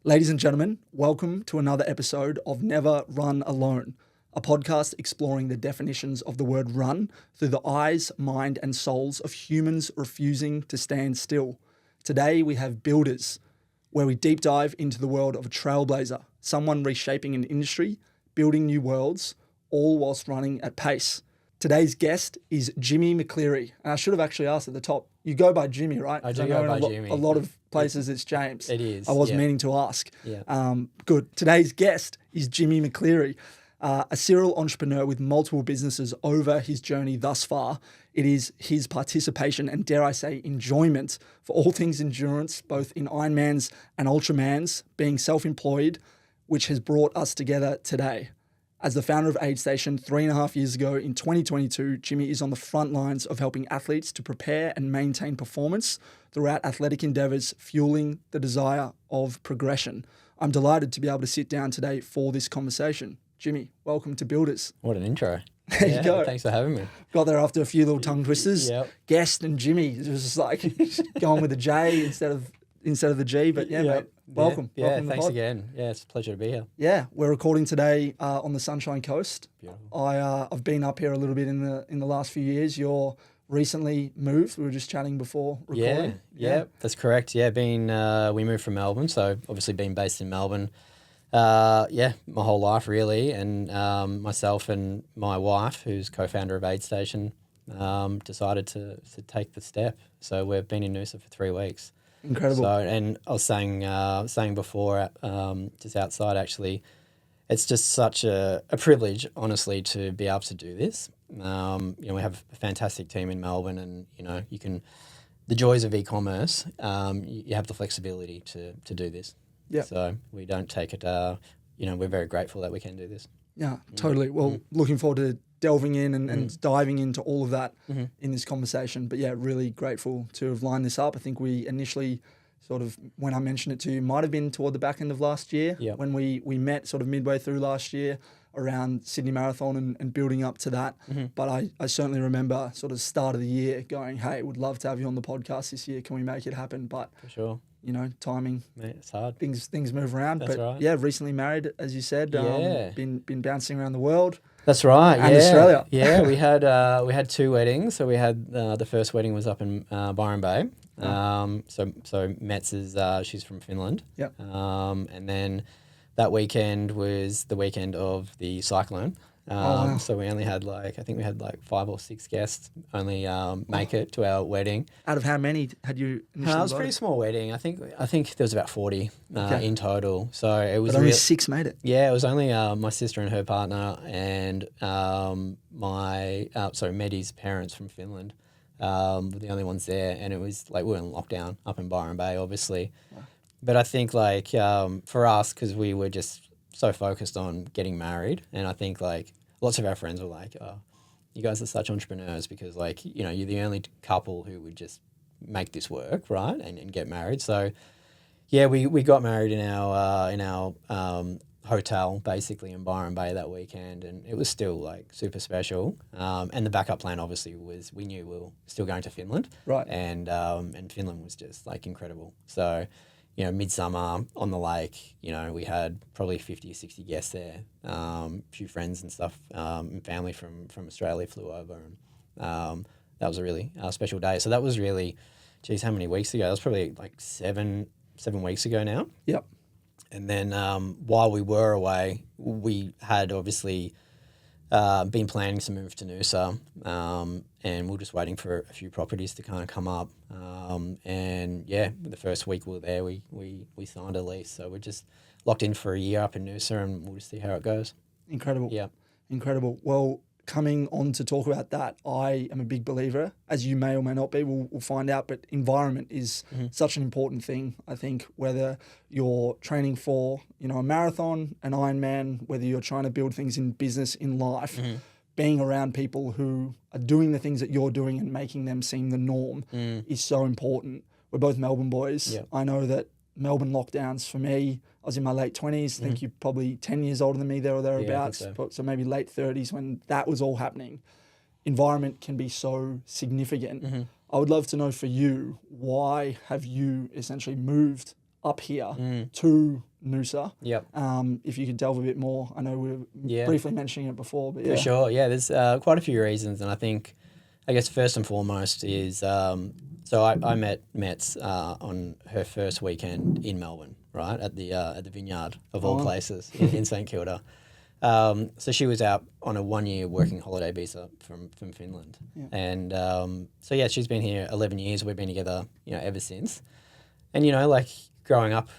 Ladies and gentlemen, welcome to another episode of Never Run Alone, a podcast exploring the definitions of the word run through the eyes, mind, and souls of humans refusing to stand still. Today we have Builders, where we deep dive into the world of a trailblazer, someone reshaping an industry, building new worlds, all whilst running at pace. Today's guest is Jimmy McCleery. And I should have actually asked at the top, you go by Jimmy, right? I do go by Jimmy. A lot of places it's James. It is. I was meaning to ask. Yeah. Good. Today's guest is Jimmy McCleery, a serial entrepreneur with multiple businesses over his journey thus far. It is his participation and, dare I say, enjoyment for all things endurance, both in Ironmans and Ultramans, being self-employed, which has brought us together today. As the founder of Aid Station 3.5 years ago in 2022, Jimmy is on the front lines of helping athletes to prepare and maintain performance throughout athletic endeavours, fueling the desire of progression. I'm delighted to be able to sit down today for this conversation. Jimmy, welcome to Builders. What an intro. There you go. Thanks for having me. Got there after a few little tongue twisters. Yep. Guest and Jimmy. It was just like going with the J instead of the G. But yeah, mate, welcome. Yeah, welcome to the thanks pod. again. Yeah, it's a pleasure to be here. Yeah, we're recording today on the Sunshine Coast. Beautiful. I've been up here a little bit in the last few years. You're recently moved. We were just chatting before recording. Yeah, that's correct. Yeah, we moved from Melbourne, so obviously been based in Melbourne. My whole life really, and myself and my wife, who's co-founder of Aid Station, decided to take the step. So we've been in Noosa for 3 weeks. Incredible. So, and I was saying before, just outside actually, it's just such a privilege, honestly, to be able to do this. We have a fantastic team in Melbourne, and the joys of e-commerce. You have the flexibility to do this. Yeah. So we don't take it. We're very grateful that we can do this. Yeah, totally. Well, looking forward to delving in and diving into all of that in this conversation. But yeah, really grateful to have lined this up. I think we initially sort of, when I mentioned it to you, might have been toward the back end of last year when we met sort of midway through last year around Sydney Marathon and building up to that. But I certainly remember sort of start of the year going, hey, would love to have you on the podcast this year. Can we make it happen? But For sure. Timing. Mate, it's hard. Things move around. That's but right. yeah, recently married, as you said. Yeah. Been bouncing aroth the world. That's right. And Australia. Yeah, we had 2 weddings. So we had the first wedding was up in Byron Bay. So Metz is she's from Finland. Yep. And then that weekend was the weekend of the cyclone. Wow. So we only had I think we had 5 or 6 guests only make it to our wedding. Out of how many had you initially It was a pretty invited? small wedding. I think there was about 40 in total. So it was But only 6 made it. Yeah, it was only my sister and her partner and Medi's parents from Finland were the only ones there, and it was we were in lockdown up in Byron Bay, obviously. Wow. But I think for us, because we were just so focused on getting married, and I think lots of our friends were like, "Oh, you guys are such entrepreneurs because you're the only couple who would just make this work, right, and get married." So yeah, we got married in our hotel basically in Byron Bay that weekend, and it was still super special. And the backup plan obviously was we knew we were still going to Finland, Right? And Finland was just incredible. So midsummer on the lake, we had probably 50 or 60 guests there. A few friends and stuff, and family from Australia flew over, and that was a really special day. So that was really, geez, how many weeks ago? That was probably 7 weeks ago now. Yep. And then while we were away, we had obviously been planning to move to Noosa, and we were just waiting for a few properties to kind of come up. And yeah, the first week we were there, we signed a lease. So we're just locked in for a year up in Noosa, and we'll just see how it goes. Incredible. Yeah. Incredible. Well, coming on to talk about that, I am a big believer, as you may or may not be, we'll find out, but environment is such an important thing. I think whether you're training for, a marathon, an Ironman, whether you're trying to build things in business, in life, being around people who are doing the things that you're doing and making them seem the norm is so important. We're both Melbourne boys. Yep. I know that Melbourne lockdowns for me, I was in my late 20s. I think you're probably 10 years older than me there or thereabouts. Yeah, I think so maybe late 30s when that was all happening. Environment can be so significant. I would love to know for you, why have you essentially moved up here to Noosa. Yep. If you could delve a bit more, I know we were Yeah. briefly mentioning it before, but yeah. For sure. Yeah, there's quite a few reasons. And I guess first and foremost is, so I met Metz on her first weekend in Melbourne, right, at the Vineyard of all places in St Kilda. So she was out on a 1-year working holiday visa from Finland. Yeah. And so, yeah, she's been here 11 years. We've been together, ever since. And, like growing up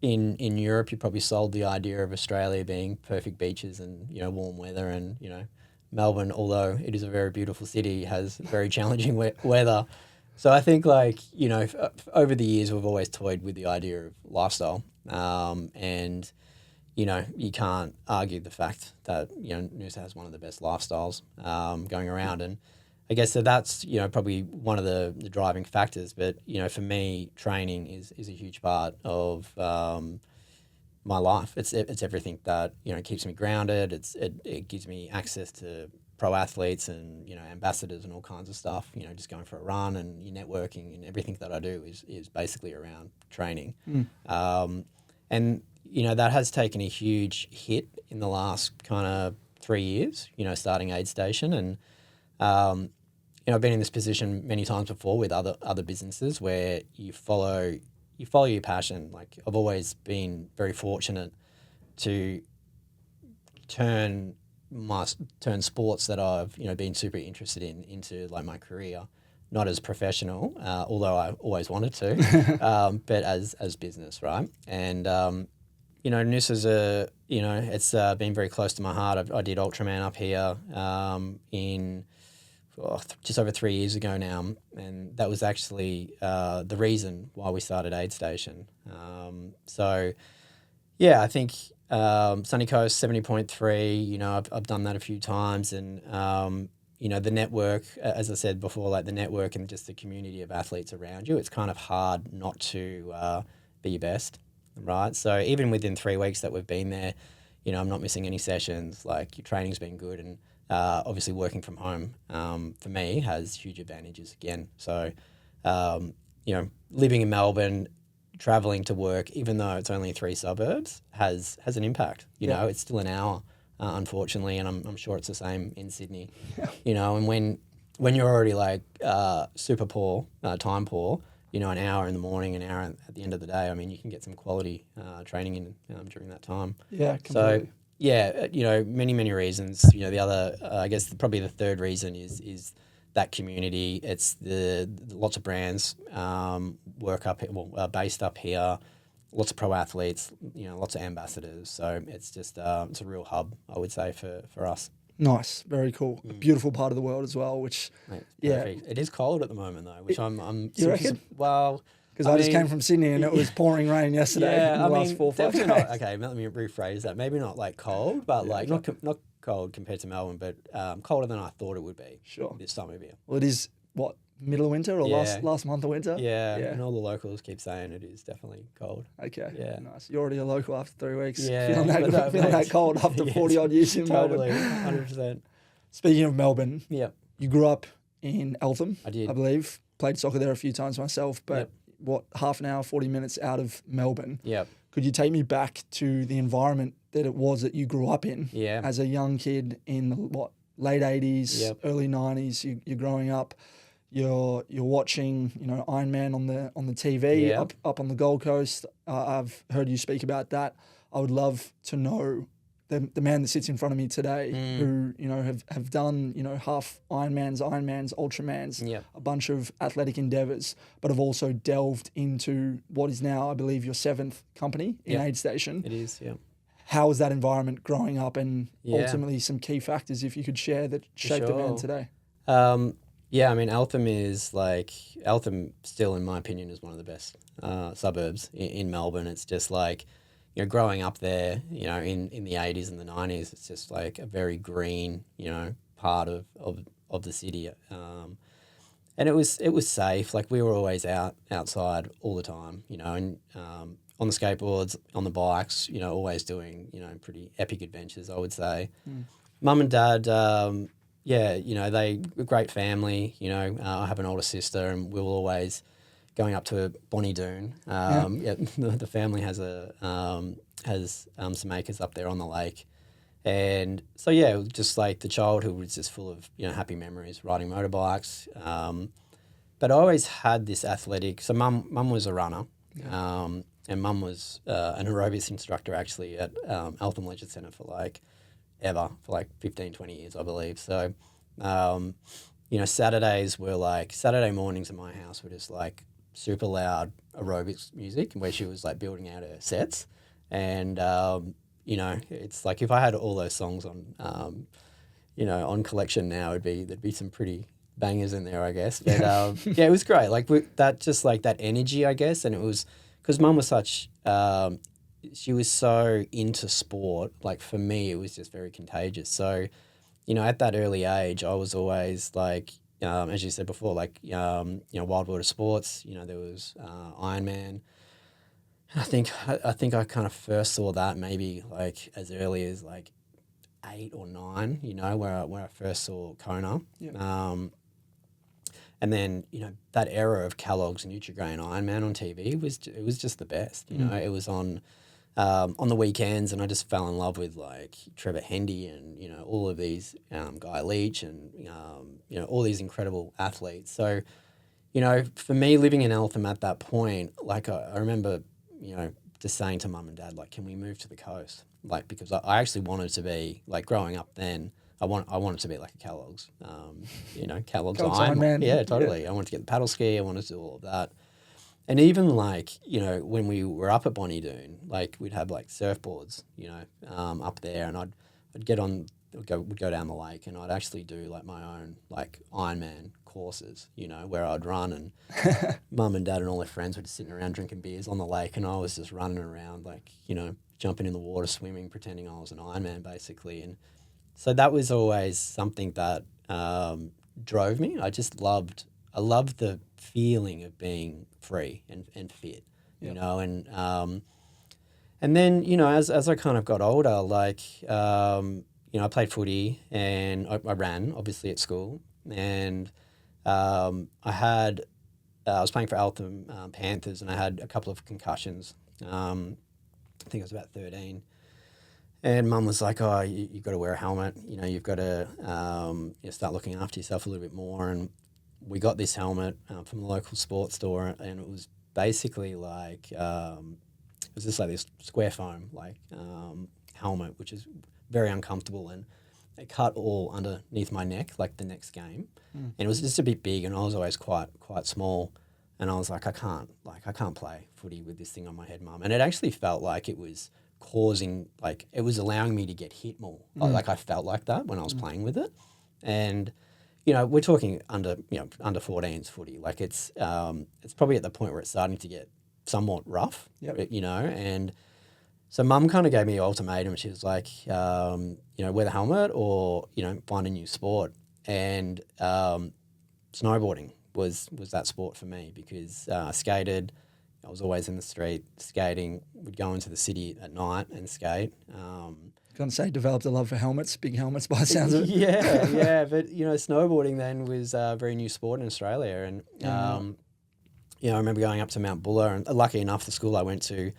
in Europe, you probably sold the idea of Australia being perfect beaches and, warm weather. And, Melbourne, although it is a very beautiful city, has very challenging weather. So I think over the years, we've always toyed with the idea of lifestyle. And you can't argue the fact that, Noosa has one of the best lifestyles going around. And I guess that's, probably one of the driving factors. But, for me, training is a huge part of my life. It's everything that, keeps me grounded. It gives me access to pro athletes and, ambassadors and all kinds of stuff, just going for a run and your networking and everything that I do is basically around training. And that has taken a huge hit in the last kind of 3 years, starting Aid Station. And, I've been in this position many times before with other businesses where you follow your passion. Like I've always been very fortunate to turn sports that I've, been super interested in into like my career, not as professional, although I always wanted to, but as business, right? And, Noosa's it's been very close to my heart. I did Ultraman up here in just over 3 years ago now, and that was actually the reason why we started Aid Station. So, yeah, I think Sunny Coast 70.3. I've done that a few times, and the network, as I said before, like the network and just the community of athletes around you. It's kind of hard not to be your best. Right. So even within 3 weeks that we've been there, I'm not missing any sessions. Like your training's been good, and obviously working from home for me has huge advantages again. So, living in Melbourne, traveling to work, even though it's only 3 suburbs, has an impact. It's still an hour, unfortunately, and I'm sure it's the same in Sydney. And when you're already like super poor, time poor. An hour in the morning, an hour at the end of the day. I mean, you can get some quality training in during that time. Yeah, completely. So, yeah, many, many reasons. The other, I guess, probably the third reason is that community. It's the lots of brands based up here, lots of pro athletes, lots of ambassadors. So it's just it's a real hub, I would say, for us. Nice, very cool. A beautiful part of the world as well, which, Mate, yeah. perfect. It is cold at the moment though, which I'm. You reckon? Well, because I just came from Sydney and it was pouring rain yesterday in the last 4 or 5 days. Not, okay, let me rephrase that. Maybe not like cold, but not cold compared to Melbourne, but colder than I thought it would be. Sure. This time of year. Well, it is middle of winter or last month of winter? Yeah, and all the llocals keep saying it is definitely cold. Okay, yeah, nice. You're already a local after 3 weeks. Yeah, feeling that cold after 40 odd years in totally, Melbourne. 100%. Speaking of Melbourne, you grew up in Eltham. I did. I believe. Played soccer there a few times myself, but half an hour, 40 minutes out of Melbourne. Yep. Could you take me back to the environment that it was that you grew up in as a young kid in the late 80s, early 90s? You're growing up. You're watching, Ironman on the TV up on the Gold Coast. I've heard you speak about that. I would love to know the man that sits in front of me today who, have done, half Ironmans, Ultramans, a bunch of athletic endeavours, but have also delved into what is now, I believe, your 7th company in Aid Station. It is, How was that environment growing up, and ultimately some key factors, if you could share, that shaped the man today? Yeah, I mean, Eltham still, in my opinion, is one of the best suburbs in Melbourne. It's just like, growing up there, in the 80s and the 90s, it's just like a very green, part of the city. And it was safe. Like we were always outside all the time, and on the skateboards, on the bikes, always doing, pretty epic adventures, I would say. Mum and Dad, they were a great family. I have an older sister, and we will always going up to Bonnie Doon. The family has some acres up there on the lake. And so, yeah, just like the childhood was just full of, happy memories, riding motorbikes. But I always had this athletic. So mum was a runner, and mum was an aerobics instructor actually at Eltham Leisure Centre for like 15, 20 years, I believe. So, Saturdays were like, Saturday mornings in my house were just like super loud aerobics music where she was like building out her sets. And, it's like if I had all those songs on, on collection now, there'd be some pretty bangers in there, I guess. But it was great. Like that energy, I guess. And it was because mum was such, she was so into sport. Like for me, it was just very contagious. So, at that early age, I was always like, as you said before, like, wild water sports. There was Ironman. I think I kind of first saw that maybe like as early as like 8 or 9. Where I first saw Kona. Yeah. And then that era of Kellogg's Nutri-Grain Ironman on TV it was just the best. It was on the weekends, and I just fell in love with like Trevor Hendy and all of these Guy Leach and all these incredible athletes. So for me living in Eltham at that point, like I remember just saying to mum and dad, like, can we move to the coast? Like, because I actually wanted to be like growing up then. I wanted to be like a Kellogg's, Kellogg's Ironman. Yeah, totally. Yeah. I wanted to get the paddle ski. I wanted to do all of that. And even like, when we were up at Bonnie Doon, like we'd have like surfboards, up there, and I'd would go down the lake, and I'd actually do like my own like Ironman courses, where I'd run, and mum and dad and all their friends were just sitting around drinking beers on the lake, and I was just running around like, jumping in the water, swimming, pretending I was an Ironman basically. And so that was always something that drove me. I loved the feeling of being free and fit, and then, as I kind of got older, like, I played footy and I ran obviously at school, and I was playing for Eltham Panthers, and I had a couple of concussions. I think I was about 13. And mum was like, oh, you've got to wear a helmet. You've got to start looking after yourself a little bit more. And we got this helmet from the local sports store, and it was basically like, it was just like this square foam, like helmet, which is very uncomfortable. And it cut all underneath my neck, like the next game. And it was just a bit big, and I was always quite small. And I was like, I can't play footy with this thing on my head, mum. And it actually felt like it was causing, like, it was allowing me to get hit more. Like I felt like that when I was playing with it. And, we're talking under 14s footy. Like it's probably at the point where it's starting to get somewhat rough, and so mum kind of gave me an ultimatum. She was like, wear the helmet or, find a new sport. And snowboarding was that sport for me, because I skated. I was always in the street skating. We'd go into the city at night and skate. Gonna say developed a love for helmets, big helmets by the sounds of it. Yeah. But, snowboarding then was a very new sport in Australia. And, I remember going up to Mount Buller, and lucky enough, the school I went to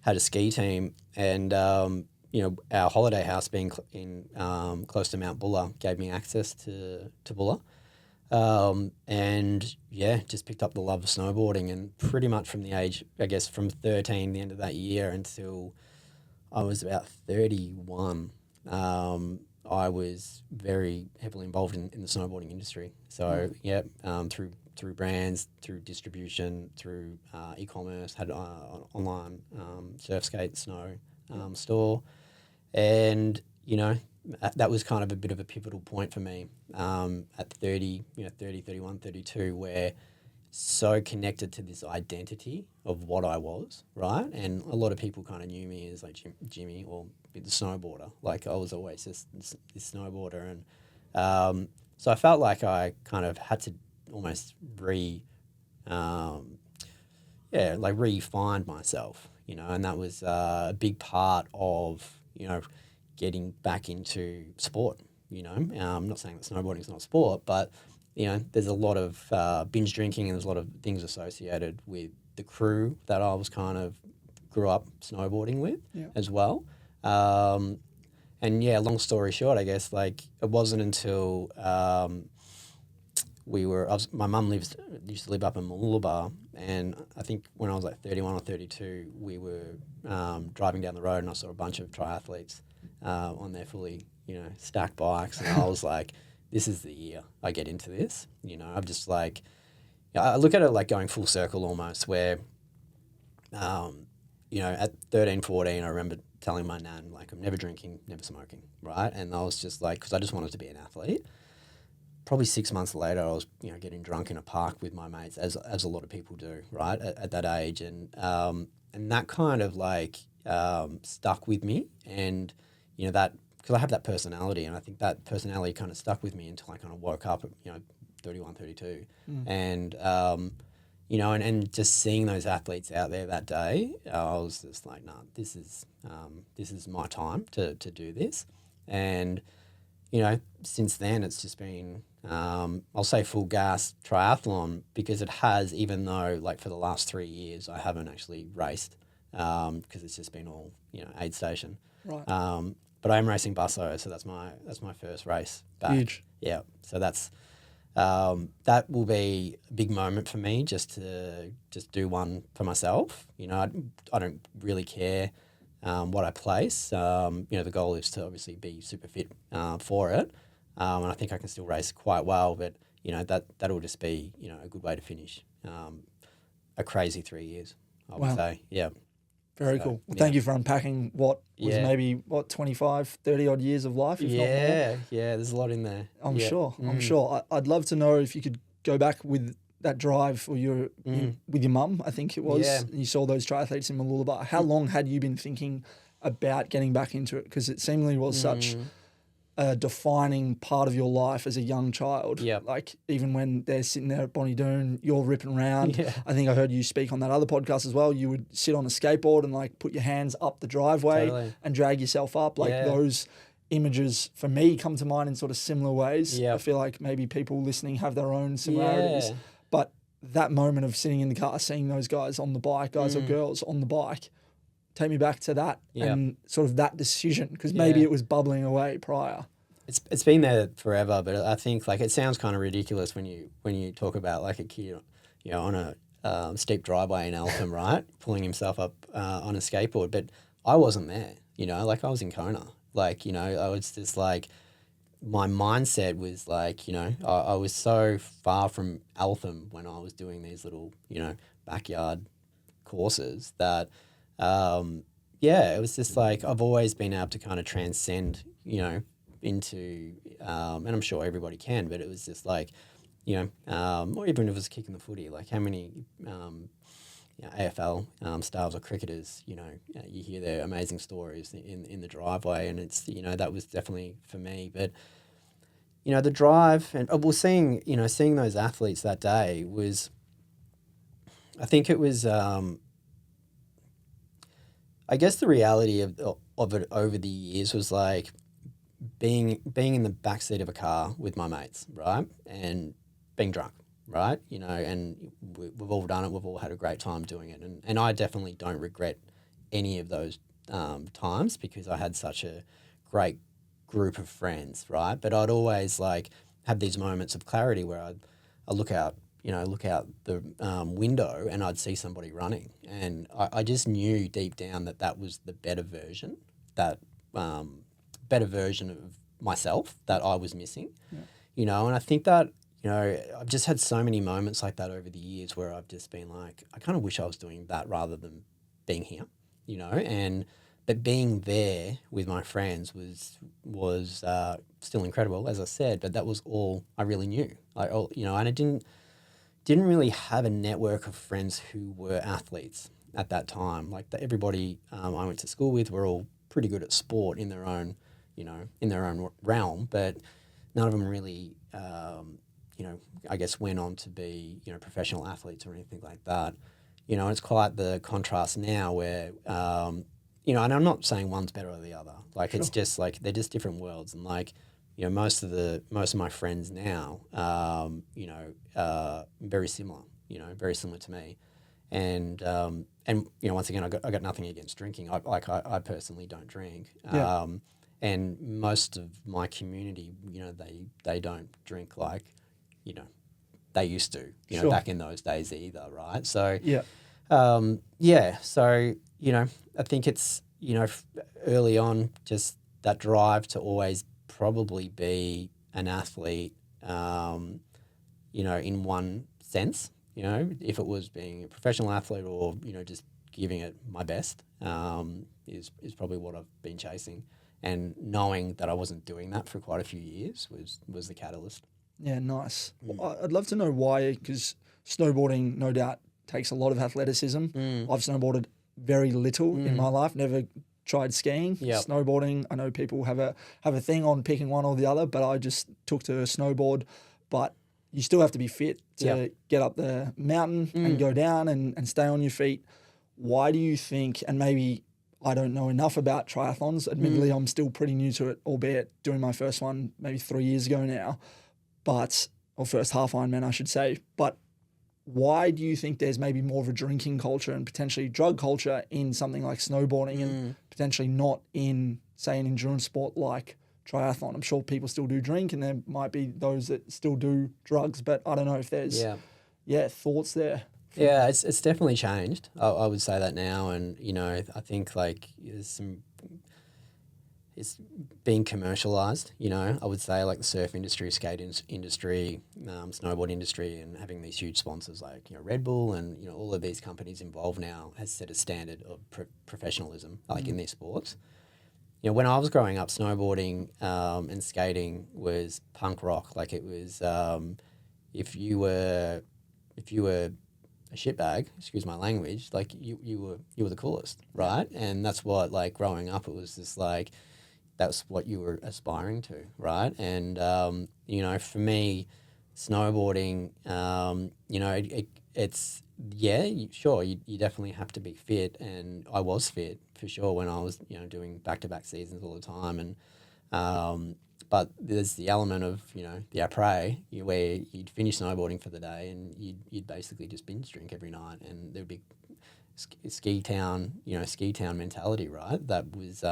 had a ski team, and, our holiday house being close to Mount Buller gave me access to Buller. And just picked up the love of snowboarding, and pretty much from the age, I guess, from 13, the end of that year, until I was about 31, I was very heavily involved in the snowboarding industry. So, through brands, through distribution, through e-commerce, had online surf, skate, snow store. And, that was kind of a bit of a pivotal point for me at 30, 31, 32, where so connected to this identity of what I was, right? And a lot of people kind of knew me as like Jimmy, or the snowboarder. Like I was always just this snowboarder. And so I felt like I kind of had to almost re-find myself, and that was a big part of, getting back into sport. I'm not saying that snowboarding is not sport, but there's a lot of binge drinking and there's a lot of things associated with the crew that I was kind of grew up snowboarding with Yeah. as well. And yeah, long story short, I guess, like, it wasn't until my mum used to live up in Mooloolaba, and I think when I was like 31 or 32, we were driving down the road and I saw a bunch of triathletes on their fully, stacked bikes, and I was like, this is the year I get into this. I'm just like, I look at it like going full circle almost, where, at 13, 14, I remember telling my nan, like, I'm never drinking, never smoking, right? And I was just like, because I just wanted to be an athlete. Probably 6 months later, I was, getting drunk in a park with my mates, as a lot of people do, right, at that age. And that kind of like stuck with me. And, that, because I have that personality, and I think that personality kind of stuck with me until I kind of woke up at, 31, 32. And, and just seeing those athletes out there that day, I was just like, nah, this is my time to do this. And, since then it's just been, I'll say full gas triathlon, because it has, even though like for the last 3 years I haven't actually raced, because it's just been all, aid station. Right. But I'm racing Busso, so that's my first race back. Huge. Yeah. So that's, that will be a big moment for me, just to do one for myself. I don't really care what I place. The goal is to obviously be super fit for it, and I think I can still race quite well. But that'll just be a good way to finish a crazy 3 years, I would say. Yeah. Very cool. Well, thank you for unpacking what was maybe 25, 30 odd years of life, if not more. Yeah. There's a lot in there. I'm sure. I'd love to know if you could go back with that drive, or with your mum, I think it was. Yeah. And you saw those triathletes in Mooloolaba. How long had you been thinking about getting back into it? Because it seemingly was such a defining part of your life as a young child. Yeah. Like, even when they're sitting there at Bonnie Doon, you're ripping around. Yeah. I think I heard you speak on that other podcast as well. You would sit on a skateboard and like put your hands up the driveway and drag yourself up. Like those images for me come to mind in sort of similar ways. Yeah. I feel like maybe people listening have their own similarities. Yeah. But that moment of sitting in the car, seeing those guys on the bike, guys or girls on the bike, take me back to that and sort of that decision, because maybe it was bubbling away prior. It's been there forever, but I think like it sounds kind of ridiculous when you talk about like a kid, on a steep driveway in Eltham, right, pulling himself up on a skateboard. But I wasn't there, like I was in Kona, like I was just like, my mindset was like, I was so far from Eltham when I was doing these little, backyard courses that, it was just like I've always been able to kind of transcend, into, and I'm sure everybody can, but it was just like, or even if it was kicking the footy, like how many AFL stars or cricketers, you hear their amazing stories in the driveway, and it's, that was definitely for me. But, the drive, and seeing those athletes that day was, I think it was, I guess the reality of it over the years was like being in the backseat of a car with my mates, right, and being drunk, right, and we've all done it. We've all had a great time doing it, and I definitely don't regret any of those times, because I had such a great group of friends, right? But I'd always like have these moments of clarity where I'd look out the window and I'd see somebody running, and I just knew deep down that was the better version, of myself that I was missing, and I think that, I've just had so many moments like that over the years where I've just been like, I kind of wish I was doing that rather than being here, but being there with my friends was still incredible, as I said, but that was all I really knew. And I didn't really have a network of friends who were athletes at that time. Like everybody I went to school with were all pretty good at sport in their own realm, but none of them really, I guess went on to be, professional athletes or anything like that. And it's quite the contrast now where, and I'm not saying one's better or the other. Like, it's just like, they're just different worlds. And like, most of my friends now, very similar, very similar to me. And once again, I got nothing against drinking. I personally don't drink. Yeah. And most of my community, they don't drink like, they used to, Sure. back in those days either, right? So, Yeah. So, I think it's, early on, just that drive to always probably be an athlete, in one sense, if it was being a professional athlete or, just giving it my best, is probably what I've been chasing. And knowing that I wasn't doing that for quite a few years was the catalyst. Yeah, nice. Well, I'd love to know why, because snowboarding, no doubt, takes a lot of athleticism. I've snowboarded very little in my life, never tried skiing. Yep. Snowboarding, I know people have a thing on picking one or the other, but I just took to snowboard. But you still have to be fit to get up the mountain and go down and stay on your feet. Why do you think, and maybe I don't know enough about triathlons, admittedly I'm still pretty new to it, albeit doing my first one maybe 3 years ago now, or first half Ironman, I should say. But why do you think there's maybe more of a drinking culture and potentially drug culture in something like snowboarding and potentially not in, say, an endurance sport like triathlon? I'm sure people still do drink and there might be those that still do drugs, but I don't know if there's thoughts there. Yeah, it's definitely changed. I would say that now, and I think it's being commercialized. I would say like the surf industry, skate industry, snowboard industry, and having these huge sponsors like Red Bull and all of these companies involved now has set a standard of professionalism like in these sports. When I was growing up, snowboarding and skating was punk rock. Like it was, if you were a shitbag, excuse my language, like you were the coolest, right? And that's what, like, growing up, it was just like that's what you were aspiring to, right? And for me, snowboarding, it's sure you definitely have to be fit, and I was fit for sure when I was doing back-to-back seasons all the time, and but there's the element of the après where you'd finish snowboarding for the day and you'd basically just binge drink every night, and there'd be ski town mentality, right? That was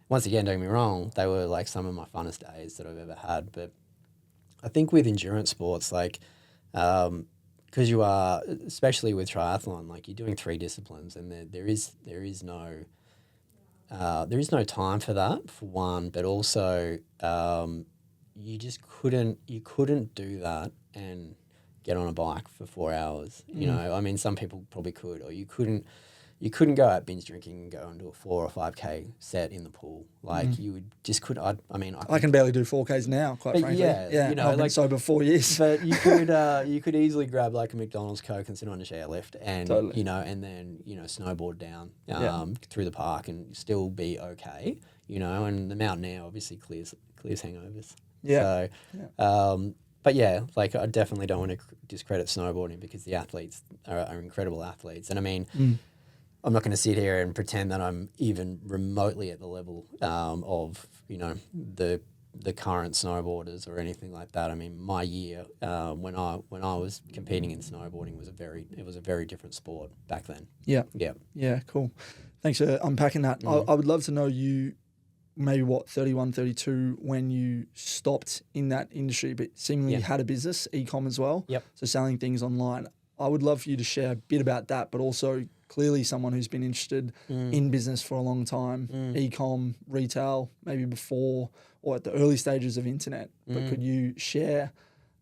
once again, don't get me wrong, they were like some of my funnest days that I've ever had. But I think with endurance sports, like because you are, especially with triathlon, like you're doing 3 disciplines, and there is no time for that, for one, but also you couldn't do that and get on a bike for 4 hours. I mean, some people probably could, or you couldn't go out binge drinking and go and do a 4 or 5K set in the pool. Like you just could. I can barely do 4Ks now, quite frankly. Yeah, I've been sober 4 years. But you could easily grab like a McDonald's Coke and sit on a chairlift and and then snowboard down through the park and still be okay. And the mountain air obviously clears hangovers. Yeah. But yeah, like I definitely don't want to discredit snowboarding because the athletes are incredible athletes, and I mean. I'm not going to sit here and pretend that I'm even remotely at the level of the current snowboarders or anything like that. I mean, my year when I was competing in snowboarding was a very different sport back then. Yeah, cool. Thanks for unpacking that. I would love to know you maybe 31, 32 when you stopped in that industry, but seemingly you had a business, e-com as well. So selling things online. I would love for you to share a bit about that, but also clearly someone who's been interested in business for a long time, e-com, retail, maybe before or at the early stages of internet. But could you share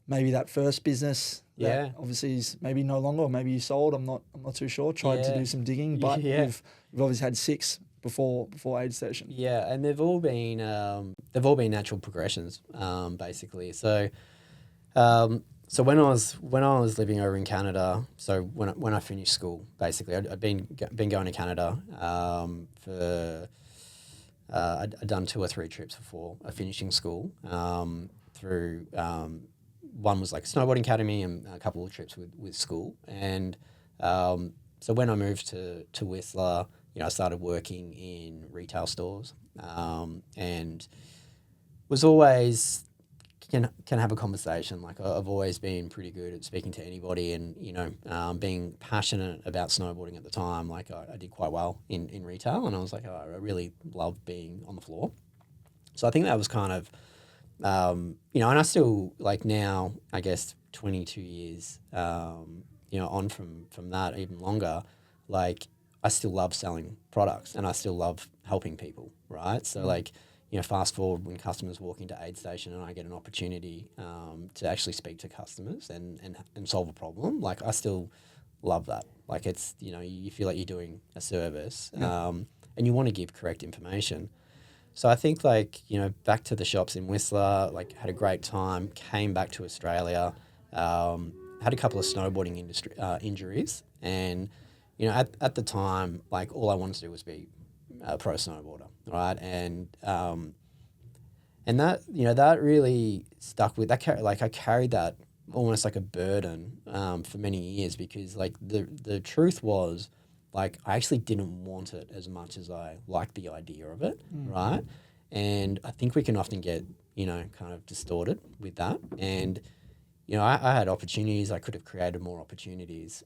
maybe that first business that obviously is maybe no longer, or maybe you sold? I'm not too sure. Tried to do some digging, but you've obviously had 6 before Aid Station. Yeah, and they've all been natural progressions, basically. So. So when I was living over in Canada, so when I finished school, basically I'd been going to Canada I'd done 2 or 3 trips before finishing school. Through one was like snowboarding academy and a couple of trips with school, and so when I moved to Whistler, I started working in retail stores, and was always can have a conversation. Like I've always been pretty good at speaking to anybody, and being passionate about snowboarding at the time. Like I did quite well in retail, and I was like, oh, I really love being on the floor. So I think that was kind of, and I still like now, I guess 22 years, on from that even longer, like I still love selling products and I still love helping people, right? So like, fast forward when customers walk into Aid Station and I get an opportunity to actually speak to customers and solve a problem, like I still love that. Like it's, you feel like you're doing a service and you want to give correct information. So I think like, back to the shops in Whistler, like had a great time, came back to Australia, had a couple of snowboarding injuries and, at the time, like all I wanted to do was be a pro snowboarder, right? And that, that really stuck with that. Like I carried that almost like a burden for many years because like the truth was like I actually didn't want it as much as I liked the idea of it, right? And I think we can often get, kind of distorted with that. And, I had opportunities. I could have created more opportunities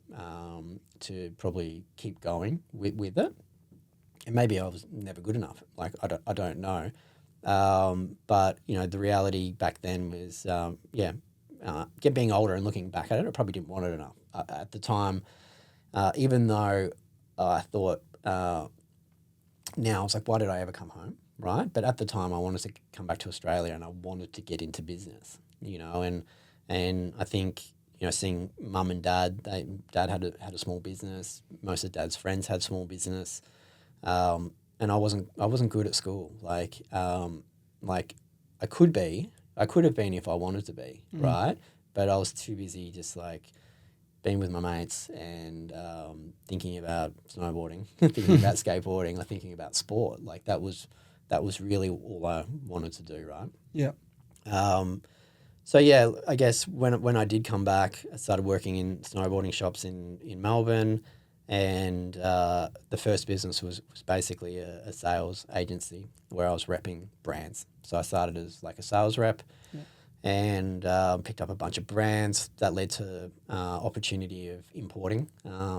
to probably keep going with it. And maybe I was never good enough. Like, I don't know. But, the reality back then was, being older and looking back at it, I probably didn't want it enough. At the time, even though I thought now, I was like, why did I ever come home, right? But at the time, I wanted to come back to Australia and I wanted to get into business, and I think, seeing mum and dad, dad had a small business. Most of dad's friends had small business. And I wasn't good at school. Like I could have been if I wanted to be, right? But I was too busy just like being with my mates and thinking about snowboarding, thinking about skateboarding, like thinking about sport. Like that was really all I wanted to do, right? Yeah. So yeah, I guess when I did come back, I started working in snowboarding shops in Melbourne, and the first business was basically a sales agency where I was repping brands. So I started as like a sales rep, and picked up a bunch of brands that led to opportunity of importing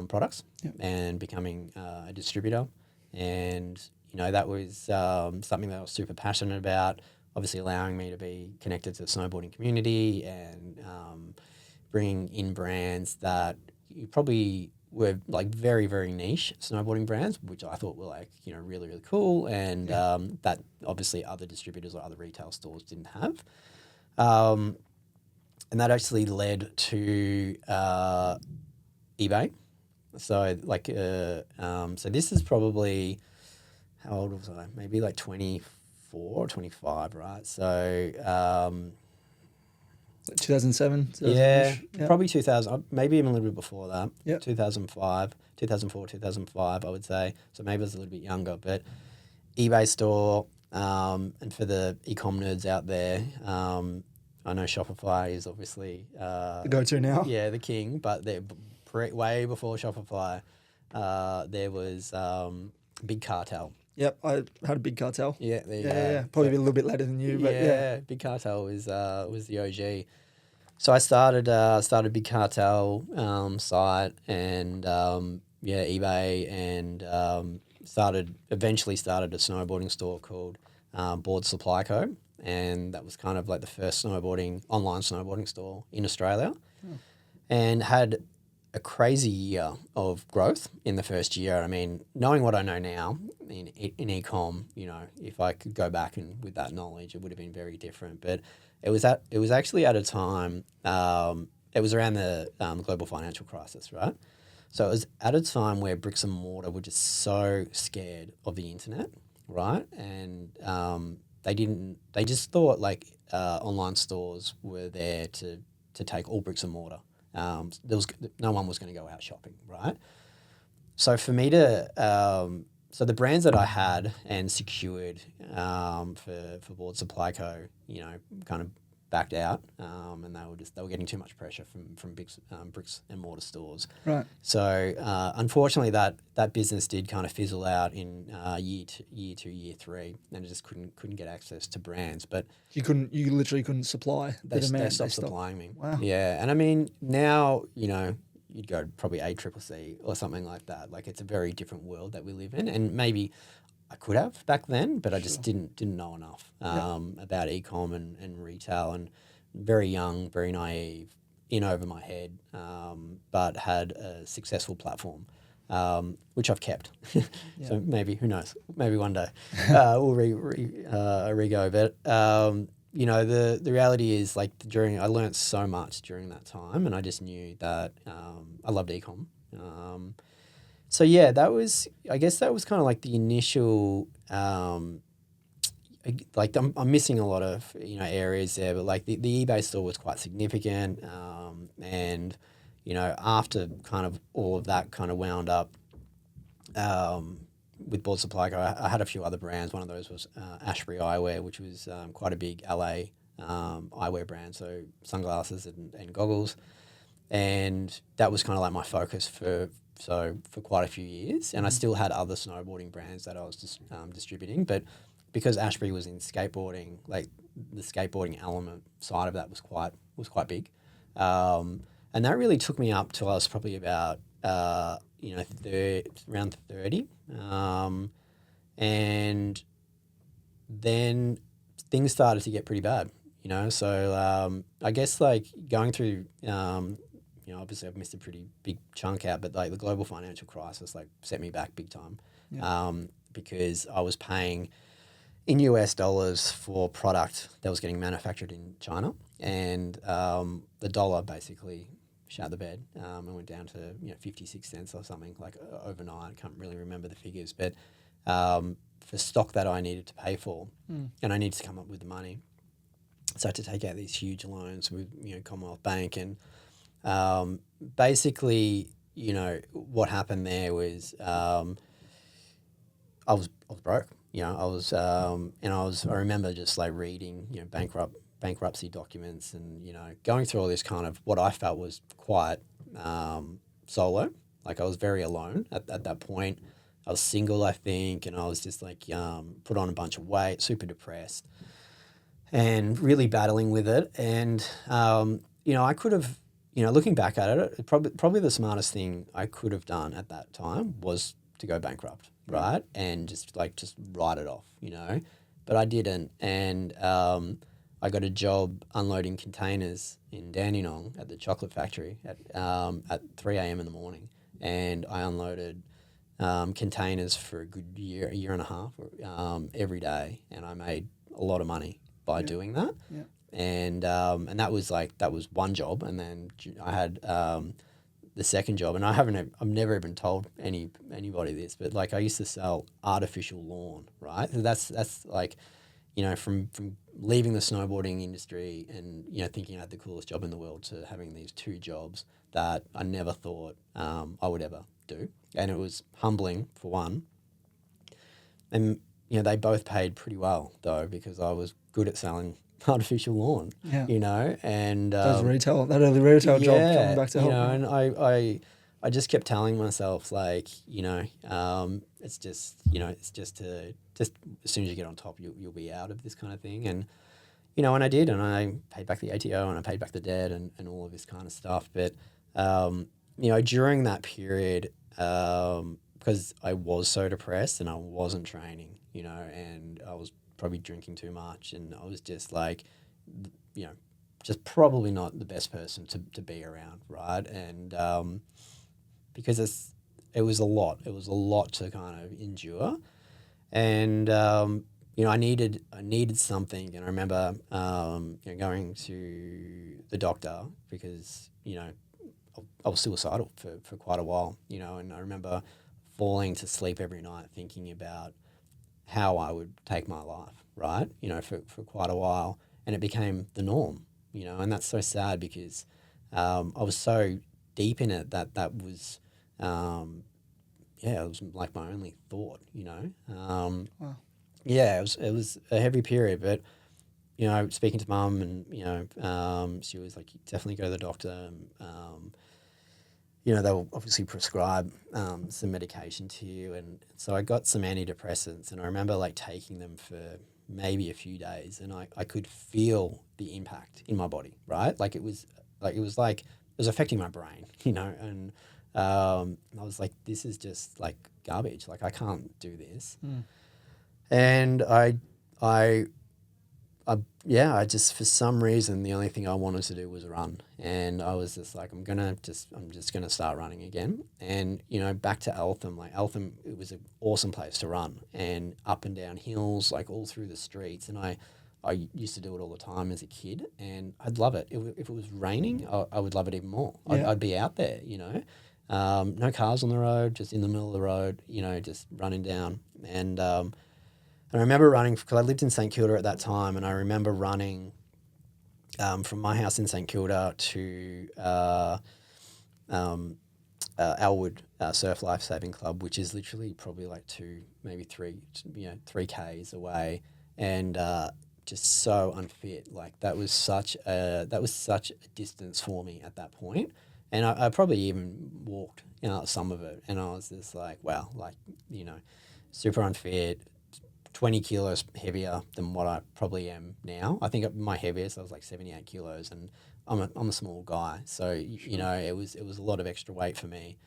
products and becoming a distributor. And that was something that I was super passionate about. Obviously, allowing me to be connected to the snowboarding community and bringing in brands that you probably were like very, very niche snowboarding brands, which I thought were like, really, really cool. And that obviously other distributors or other retail stores didn't have. And that actually led to eBay. So like, so this is probably, how old was I? Maybe like 24 or 25, right? So 2007? Yeah, probably 2000, maybe even a little bit before that. Yeah. 2004, 2005, I would say. So maybe I was a little bit younger, but eBay store, and for the e-com nerds out there, I know Shopify is obviously The go-to now. Yeah, the king, but they're way before Shopify. There was Big Cartel. Yep, I had a Big Cartel. Yeah, there you go. Yeah. Probably a little bit later than you, but yeah. Big Cartel was the OG. So I started Big Cartel site and eBay, and eventually started a snowboarding store called Board Supply Co. And that was kind of like the first online snowboarding store in Australia, and had a crazy year of growth in the first year. I mean, knowing what I know now in e-com, if I could go back and with that knowledge, it would have been very different. But it was actually at a time, it was around the global financial crisis, right? So it was at a time where bricks and mortar were just so scared of the internet, right? And they just thought like online stores were there to take all bricks and mortar. No one was going to go out shopping, right? So for me so the brands that I had and secured for Board Supply Co, kind of backed out, and they were getting too much pressure from bricks and mortar stores. Right. So unfortunately, that business did kind of fizzle out in year 2, year 3, and it just couldn't get access to brands. But You literally couldn't supply the demand. they stopped supplying me. Wow. Yeah, and I mean now you'd go probably ACCC or something like that. Like it's a very different world that we live in, and maybe I could have back then, but I just didn't know enough about e-com and retail, and very young, very naive, in over my head, but had a successful platform, which I've kept. So maybe, who knows, maybe one day we'll re-go. But, the reality is like I learned so much during that time, and I just knew that I loved e-com. So yeah, I guess that was kind of like the initial, like I'm missing a lot of, areas there, but like the eBay store was quite significant. And, after kind of all of that kind of wound up, with Board Supply Co, I had a few other brands. One of those was Ashbury Eyewear, which was quite a big LA eyewear brand, so sunglasses and goggles. And that was kind of like my focus for quite a few years. And I still had other snowboarding brands that I was just distributing, but because Ashbury was in skateboarding, like the skateboarding element side of that was quite big. And that really took me up till I was probably about around 30. And then things started to get pretty bad, So I guess like going through, obviously I've missed a pretty big chunk out, but like the global financial crisis like set me back big time, because I was paying in US dollars for product that was getting manufactured in China, and the dollar basically shat the bed and went down to 56 cents or something like overnight. I can't really remember the figures, but for stock that I needed to pay for, and I needed to come up with the money, so I had to take out these huge loans with Commonwealth Bank, and basically what happened there was I was broke. I remember just like reading bankruptcy documents and going through all this kind of what I felt was quite solo. Like I was very alone at that point. I was single, I think, and I was just like put on a bunch of weight, super depressed, and really battling with it. And I could have, looking back at it, probably the smartest thing I could have done at that time was to go bankrupt, right? And just write it off, But I didn't, and I got a job unloading containers in Dandenong at the chocolate factory at 3 a.m. in the morning, and I unloaded containers for a good year and a half every day, and I made a lot of money by doing that. Yeah. And that was one job, and then I had the second job, and I've never even told anybody this, but like I used to sell artificial lawn, right? So that's like, from leaving the snowboarding industry and thinking I had the coolest job in the world to having these two jobs that I never thought I would ever do, and it was humbling for one. And they both paid pretty well though, because I was good at selling artificial lawn, and that early retail job coming back to help. And I just kept telling myself like, it's just as soon as you get on top, you'll be out of this kind of thing. And, and I did, and I paid back the ATO and I paid back the debt and all of this kind of stuff. But, during that period, because I was so depressed and I wasn't training, and I was probably drinking too much, and I was just like, just probably not the best person to be around, right? And because it was a lot to kind of endure, and I needed something, and I remember going to the doctor because I was suicidal for quite a while, and I remember falling to sleep every night thinking about how I would take my life, right? For quite a while, and it became the norm, and that's so sad because I was so deep in it that was, it was like my only thought, Wow. Yeah, it was a heavy period, but you know, speaking to mum and, you know, she was like, you definitely go to the doctor. You know, they'll obviously prescribe some medication to you. And so I got some antidepressants, and I remember like taking them for maybe a few days, and I could feel the impact in my body, right? Like it was affecting my brain, you know, and I was like, this is just like garbage. Like I can't do this. And I just, for some reason, the only thing I wanted to do was run. And I was just like, I'm just going to start running again. And, you know, back to Eltham, it was an awesome place to run, and up and down hills, like all through the streets. And I used to do it all the time as a kid, and I'd love it. If it was raining, I would love it even more. Yeah. I'd be out there, you know, no cars on the road, just in the middle of the road, you know, just running down. And I remember running, because I lived in St Kilda at that time, and I remember running from my house in St Kilda to Elwood Surf Life Saving Club, which is literally probably like 2, maybe 3, 3Ks away, and just so unfit. Like that was such a distance for me at that point, and I probably even walked, you know, some of it, and I was just like, wow, like, you know, super unfit. 20 kilos heavier than what I probably am now. I think my heaviest, I was like 78 kilos, and I'm a small guy. So, you know, it was a lot of extra weight for me.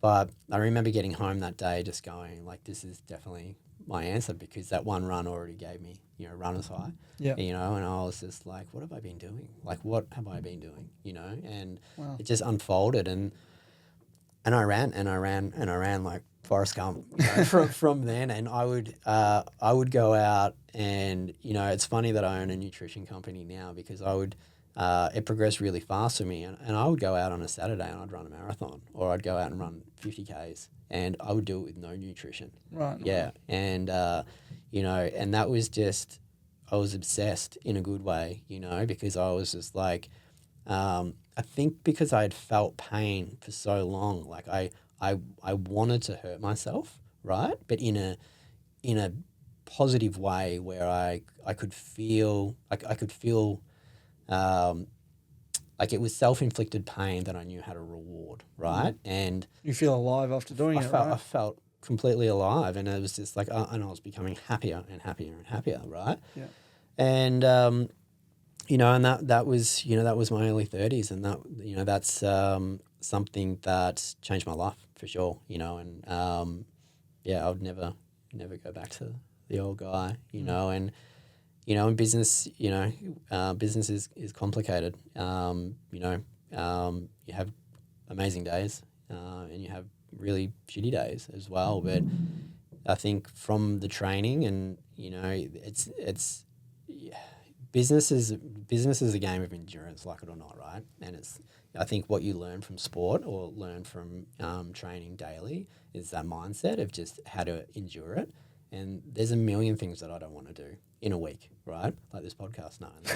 But I remember getting home that day just going like, this is definitely my answer, because that one run already gave me, you know, runner's high. Yeah. You know, and I was just like, what have I been doing? Like, what have I been doing? You know, and Wow. it just unfolded, and I ran like Forrest Gump, you know, from then. And I would go out, and, you know, it's funny that I own a nutrition company now, because it progressed really fast for me, and I would go out on a Saturday and I'd run a marathon, or I'd go out and run 50 Ks, and I would do it with no nutrition. Right. Yeah. And, you know, and that was just, I was obsessed in a good way, you know, because I was just like, I think because I had felt pain for so long, like I wanted to hurt myself, right? But in a positive way, where I could feel like like it was self-inflicted pain that I knew how to reward, right? And You feel alive after doing it, right? I felt completely alive, and it was just like, and I was becoming happier and happier and happier, right? Yeah. And you know, and that was, you know, that was my early 30s, and that, you know, that's something that changed my life for sure, you know. And yeah, I would never go back to the old guy, you know. And, you know, in business, you know, business is complicated. You know, you have amazing days, and you have really shitty days as well. But I think from the training, and, you know, it's yeah, business is a game of endurance, like it or not, right? And it's, I think what you learn from sport, or learn from training daily, is that mindset of just how to endure it. And there's a million things that I don't want to do in a week, right? Like this podcast. No. The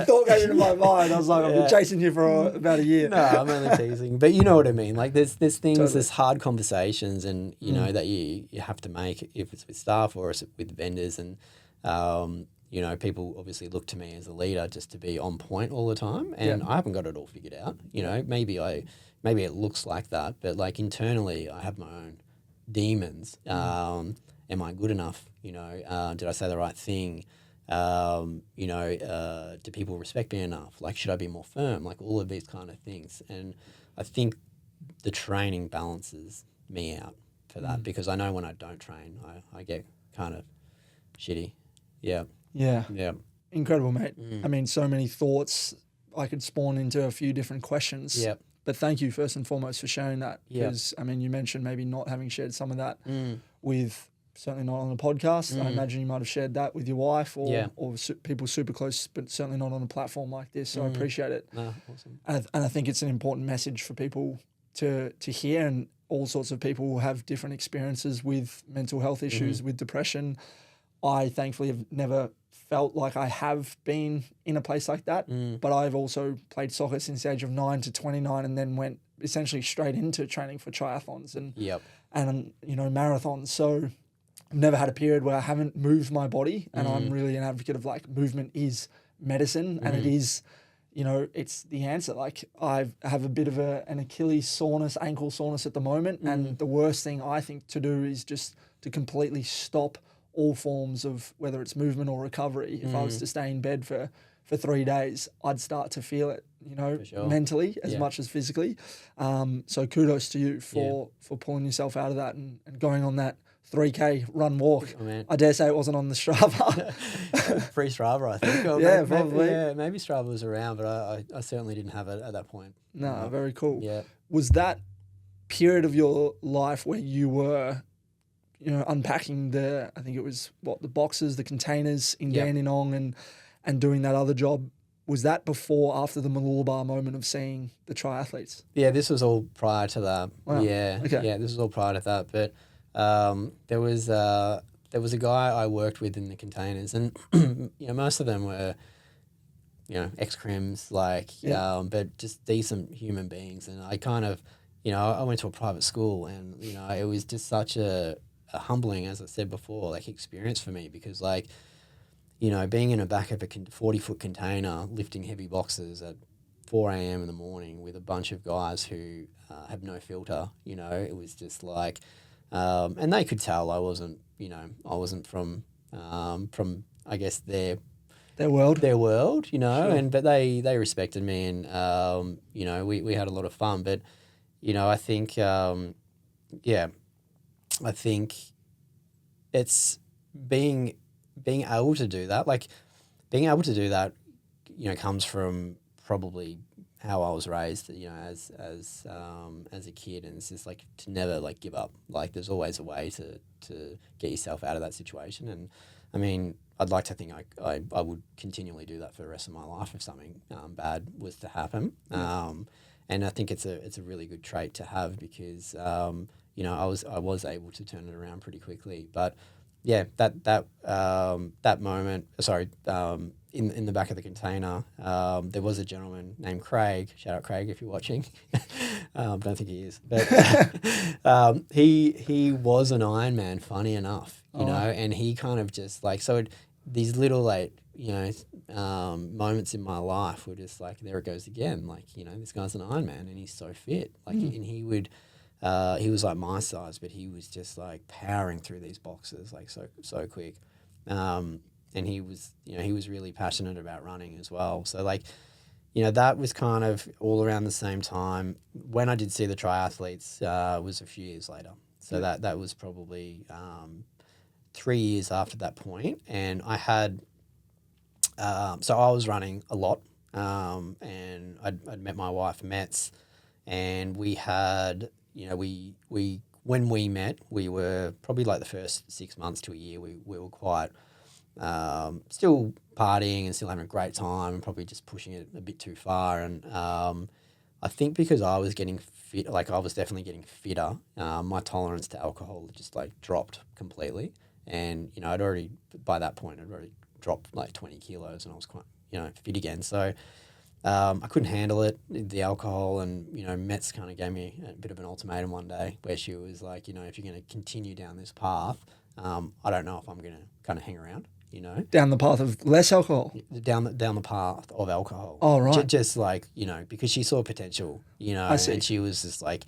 thought came into my mind. I was like, I've been chasing you for about a year. No, I'm only teasing. But you know what I mean. Like there's things, Totally. there's hard conversations, and, you know, that you have to make, if it's with staff or it's with vendors. And, you know, people obviously look to me as a leader just to be on point all the time. And I haven't got it all figured out. You know, maybe it looks like that, but like internally I have my own demons. Am I good enough? You know, did I say the right thing? You know, do people respect me enough? Like, should I be more firm? Like all of these kind of things. And I think the training balances me out for that, because I know when I don't train, I get kind of shitty. Yeah. Yeah. Yeah. Incredible, mate. I mean, so many thoughts. I could spawn into a few different questions. Yep. But thank you first and foremost for sharing that. Yep. Because, I mean, you mentioned maybe not having shared some of that with, certainly not on the podcast. I imagine you might have shared that with your wife or people super close, but certainly not on a platform like this. So I appreciate it. No, awesome. And I think it's an important message for people to hear, and all sorts of people will have different experiences with mental health issues, with depression. I thankfully have never felt like I have been in a place like that, but I've also played soccer since the age of 9 to 29, and then went essentially straight into training for triathlons and you know, marathons. So I've never had a period where I haven't moved my body, and I'm really an advocate of like movement is medicine, and it is, you know, it's the answer. Like I have a bit of an Achilles soreness, ankle soreness at the moment, and the worst thing I think to do is just to completely stop all forms of whether it's movement or recovery. If I was to stay in bed for 3 days, I'd start to feel it, you know, mentally as much as physically. So kudos to you for pulling yourself out of that and going on that 3K run walk. Oh, I dare say it wasn't on the Strava. Free Strava, I think. Or Yeah, probably. Maybe Strava was around, but I certainly didn't have it at that point. No, very cool. Yeah. Was that period of your life where you were, you know, unpacking I think it was the boxes, the containers in Dandenong and doing that other job, was that before or after the Mooloolaba moment of seeing the triathletes? Yeah, this was all prior to that. Wow. Yeah. Okay. Yeah, this was all prior to that. But there was a guy I worked with in the containers, and you know, most of them were, you know, ex-crims, like, but just decent human beings. And I kind of, you know, I went to a private school, and you know, it was just such a humbling, as I said before, like experience for me, because like, you know, being in the back of a 40-foot container, lifting heavy boxes at 4 a.m. in the morning with a bunch of guys who have no filter, you know, it was just like, and they could tell I wasn't, you know, I wasn't from I guess their world, you know, sure. but they respected me, and you know, we had a lot of fun. But you know, I think I think it's being able to do that, like being able to do that, you know, comes from probably how I was raised, you know, as a kid, and it's just like to never like give up. Like there's always a way to get yourself out of that situation. And I mean, I'd like to think I would continually do that for the rest of my life if something bad was to happen. And I think it's a really good trait to have, because you know, I was able to turn it around pretty quickly. But yeah, that moment, in the back of the container, there was a gentleman named Craig. Shout out Craig if you're watching. Don't think he is, but he was an Ironman, funny enough, you know, and he kind of just like, these little, like, you know, moments in my life were just like, there it goes again, like, you know, this guy's an Ironman and he's so fit, like, and he would. He was like my size, but he was just like powering through these boxes like so quick, and he was, you know, he was really passionate about running as well. So like, you know, that was kind of all around the same time. When I did see the triathletes, was a few years later. So that was probably 3 years after that point, and I had so I was running a lot, and I'd met my wife Metz, and we had. You know, we when we met, we were probably like the first 6 months to a year, we were quite still partying and still having a great time, and probably just pushing it a bit too far. And I think because I was getting fit, like I was definitely getting fitter, my tolerance to alcohol just like dropped completely. And, you know, by that point, I'd already dropped like 20 kilos, and I was quite, you know, fit again. So I couldn't handle it, the alcohol, and, you know, Metz kind of gave me a bit of an ultimatum one day where she was like, you know, if you're going to continue down this path, I don't know if I'm going to kind of hang around, you know. Down the path of less alcohol? Down the path of alcohol. Oh, right. Just like, you know, because she saw potential, you know, I see. and she was just like,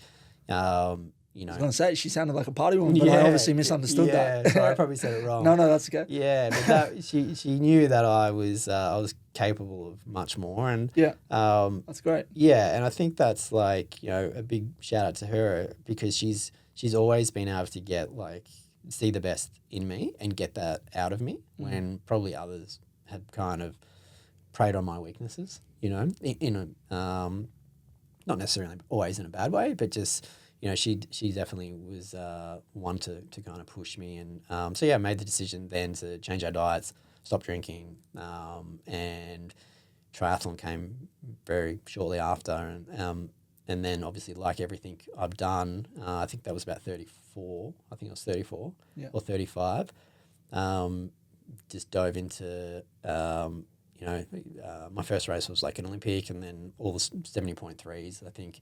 you know. I was going to say, she sounded like a party woman, but I obviously misunderstood that. Yeah, so I probably said it wrong. No, that's okay. Yeah, but she knew that I was capable of much more, and that's great. Yeah, and I think that's like, you know, a big shout out to her, because she's always been able to get like see the best in me and get that out of me when probably others had kind of preyed on my weaknesses, you know, in a not necessarily always in a bad way, but just, you know, she definitely was one to kind of push me. And so, yeah, I made the decision then to change our diets, stop drinking, and triathlon came very shortly after. And then obviously, like everything I've done, I think that was about 34. I think I was 34 or 35. Just dove into, you know, my first race was like an Olympic, and then all the 70.3s. I think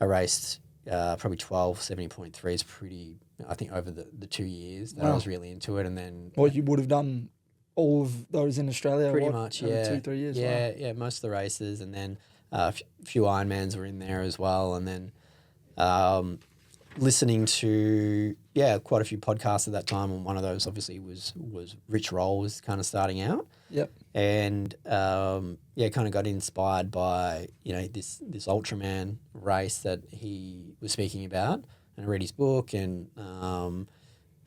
I raced probably 12, 70.3 is pretty, I think, over the 2 years that I Wow. was really into it. And then What you would have done all of those in Australia? pretty what, much, over yeah. 2-3 years. Yeah, Wow. yeah, most of the races. And then a few Ironmans were in there as well. And then um, listening to, quite a few podcasts at that time. And one of those obviously was Rich Roll was kind of starting out. Yep. And kind of got inspired by this Ultraman race that he was speaking about, and I read his book and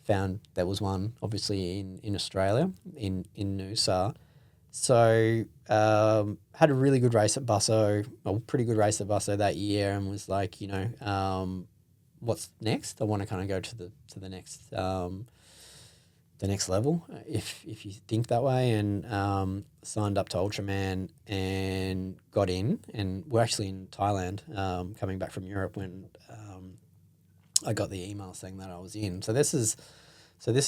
found there was one obviously in Australia in Noosa. So had a really good race at Busso, a pretty good race at Busso that year, and was like, what's next? I want to kind of go to the next level, if you think that way, and signed up to Ultraman and got in, and we're actually in Thailand, coming back from Europe when I got the email saying that I was in. So this is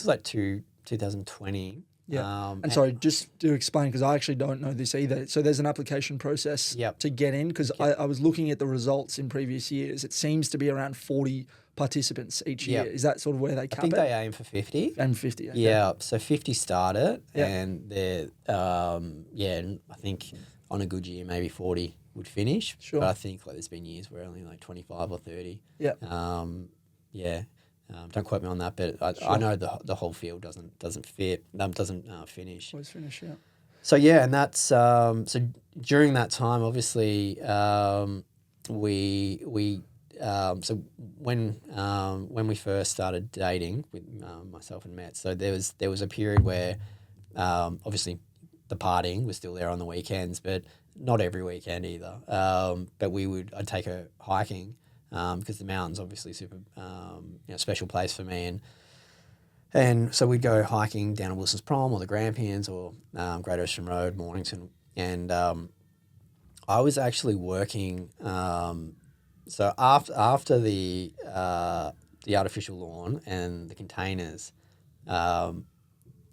like 2020. Yeah. And sorry, just to explain, because I actually don't know this either. So there's an application process Yep. to get in, because I was looking at the results in previous years. It seems to be around 40 participants each year. Yep. Is that sort of where they cap I think it? they aim for 50. And 50. Okay. Yeah, so 50 started, Yep. and they're and I think on a good year maybe 40 would finish. Sure. But I think like there's been years where only like 25 or 30. Yep. Don't quote me on that, but I know the whole field doesn't finish. Always finish, yeah. So and that's so during that time, obviously, so when we first started dating with myself and Matt, so there was a period where obviously the partying was still there on the weekends, but not every weekend either. But I'd take her hiking because the mountain's obviously super special place for me, and so we'd go hiking down to Wilson's Prom or the Grampians or Great Ocean Road, Mornington, and I was actually working. So after the artificial lawn and the containers, I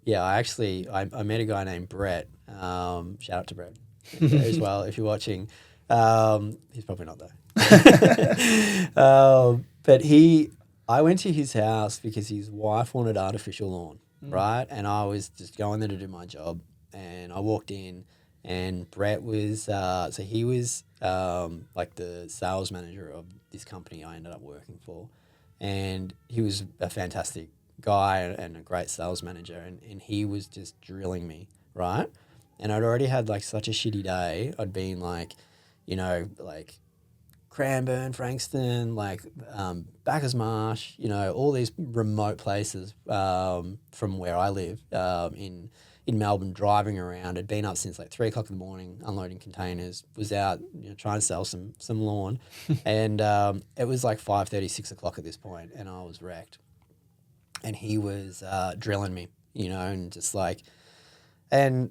met a guy named Brett. Shout out to Brett as well if you're watching. He's probably not though. But I went to his house because his wife wanted artificial lawn, right? And I was just going there to do my job, and I walked in, and Brett was he was like the sales manager of this company I ended up working for, and he was a fantastic guy and a great sales manager, and he was just drilling me, right? And I'd already had like such a shitty day. I'd been like, like Cranbourne, Frankston, like Bacchus Marsh, all these remote places from where I live in Melbourne, driving around. I'd been up since like 3 o'clock in the morning, unloading containers, was out trying to sell some lawn. And it was like 5:30, 6 o'clock at this point, and I was wrecked. And he was drilling me, and just like, and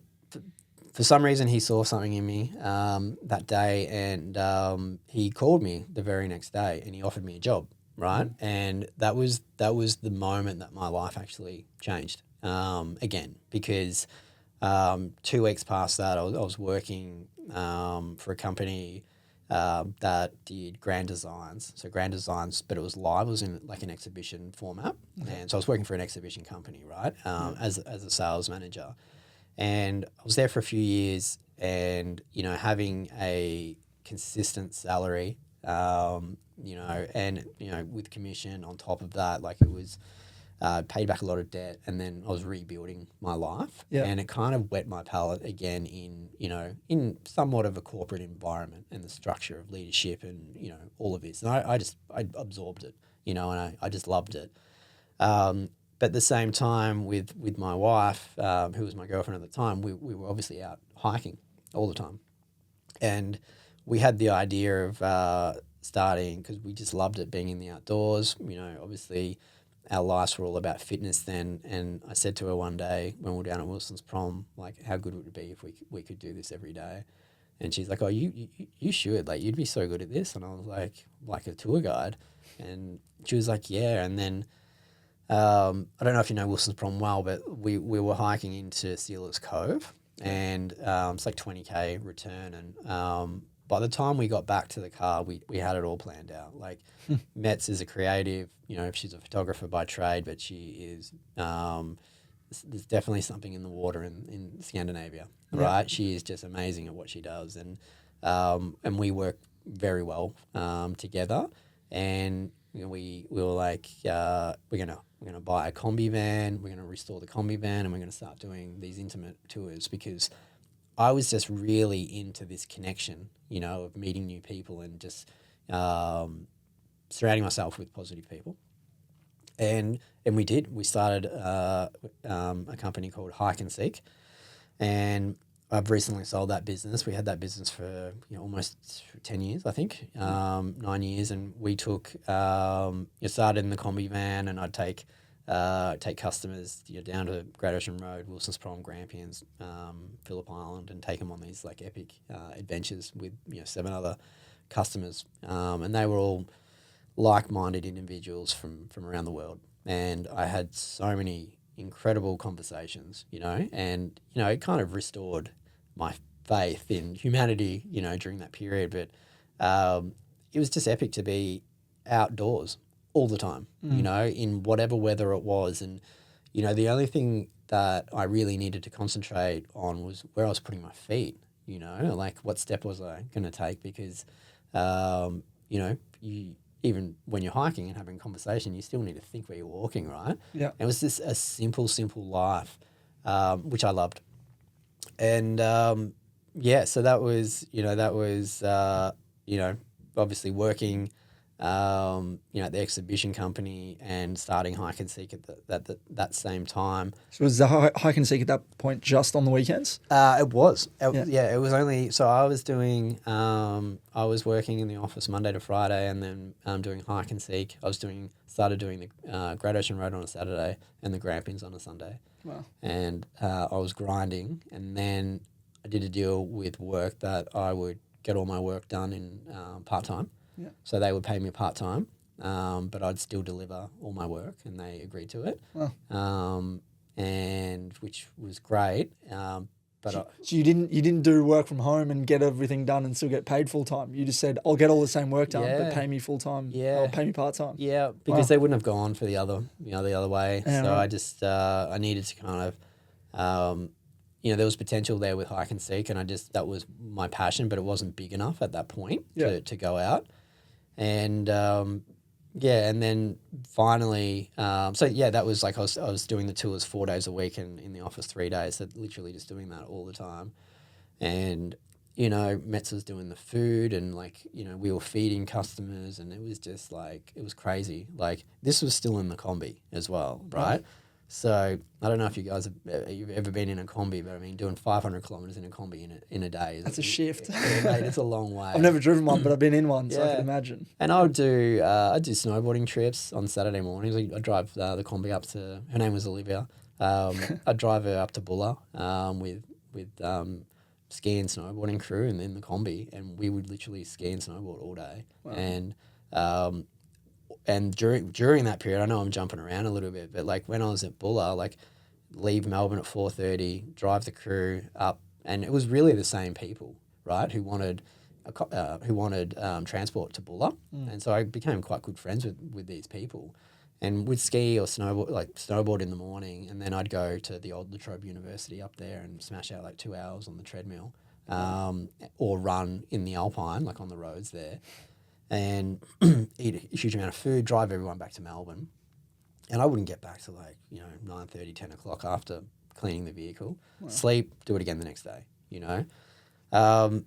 for some reason he saw something in me that day, and he called me the very next day and he offered me a job, right? And that was the moment that my life actually changed again, because 2 weeks past that I was working for a company that did grand designs. So grand designs, but it was live. It was in like an exhibition format. Okay. And so I was working for an exhibition company, right? As a sales manager. And I was there for a few years, and, having a consistent salary, and, with commission on top of that, like it was paid back a lot of debt, and then I was rebuilding my life. Yeah. And it kind of wet my palate again in somewhat of a corporate environment and the structure of leadership and, all of this. And I absorbed it, and I just loved it. But at the same time with my wife, who was my girlfriend at the time, we were obviously out hiking all the time. And we had the idea of starting, because we just loved it, being in the outdoors. Obviously our lives were all about fitness then. And I said to her one day when we were down at Wilson's Prom, like, how good would it be if we could do this every day? And she's like, oh, you should. Like, you'd be so good at this. And I was like a tour guide. And she was like, yeah. And then I don't know if you know Wilson's Prom well, but we were hiking into Sealers Cove, and it's like 20K return, and by the time we got back to the car, we had it all planned out. Like Metz is a creative, you know, she's a photographer by trade, but she is, there's definitely something in the water in Scandinavia, right? She is just amazing at what she does. And we work very well together. And you know, we were like, we're gonna buy a combi van, we're gonna restore the combi van, and we're gonna start doing these intimate tours, because I was just really into this connection, you know, of meeting new people and just surrounding myself with positive people. And we did. We started a company called Hike and Seek, and I've recently sold that business. We had that business for almost 10 years, I think, 9 years, and we took. It started in the combi van, and I'd take customers down to Great Ocean Road, Wilson's Prom, Grampians, Phillip Island, and take them on these like epic adventures with 7 other customers, and they were all like-minded individuals from around the world. And I had so many incredible conversations, and it kind of restored my faith in humanity, during that period. But it was just epic to be outdoors all the time, in whatever weather it was. And, the only thing that I really needed to concentrate on was where I was putting my feet, like what step was I going to take? Because, even when you're hiking and having a conversation, you still need to think where you're walking, right? Yeah. It was just a simple life, which I loved. And, so that was, obviously working, at the exhibition company and starting Hike and Seek at that same time. So was the Hike and Seek at that point just on the weekends? It was. It was only, so I was doing, I was working in the office Monday to Friday, and then doing Hike and Seek. Started doing the Great Ocean Road on a Saturday and the Grampians on a Sunday. Wow. And I was grinding, and then I did a deal with work that I would get all my work done in part-time. Yeah. So they would pay me part-time, but I'd still deliver all my work, and they agreed to it. Wow. And which was great. But So you didn't do work from home and get everything done and still get paid full time. You just said, I'll get all the same work done, but pay me full time. Yeah. Or pay me part time. Yeah, because they wouldn't have gone for the other way. Yeah, so right. I just I needed to kind of there was potential there with Hike and Seek, and that was my passion, but it wasn't big enough at that point to go out. And and then finally, that was like I was doing the tours 4 days a week and in the office 3 days, so literally just doing that all the time. And Metz was doing the food, and we were feeding customers, and it was just like, it was crazy. Like, this was still in the combi as well, right? So I don't know if you guys you've ever been in a combi, but I mean, doing 500 kilometers in a combi in a day. That's a shift. Mate, it's a long way. I've never driven one, but I've been in one, so I can imagine. And I would do snowboarding trips on Saturday mornings. I'd drive the combi up to, her name was Olivia. I'd drive her up to Bulla with ski and snowboarding crew, and then the combi, and we would literally ski and snowboard all day. Wow. And during that period, I know I'm jumping around a little bit, but like when I was at Bulla, like leave Melbourne at 4:30, drive the crew up, and it was really the same people, right, who wanted transport to Bulla. And so I became quite good friends with these people, and would ski or snowboard in the morning, and then I'd go to the old La Trobe University up there and smash out like 2 hours on the treadmill, or run in the Alpine, like on the roads there. And eat a huge amount of food, drive everyone back to Melbourne. And I wouldn't get back to 9:30, 10 o'clock after cleaning the vehicle. Wow. Sleep, do it again the next day, And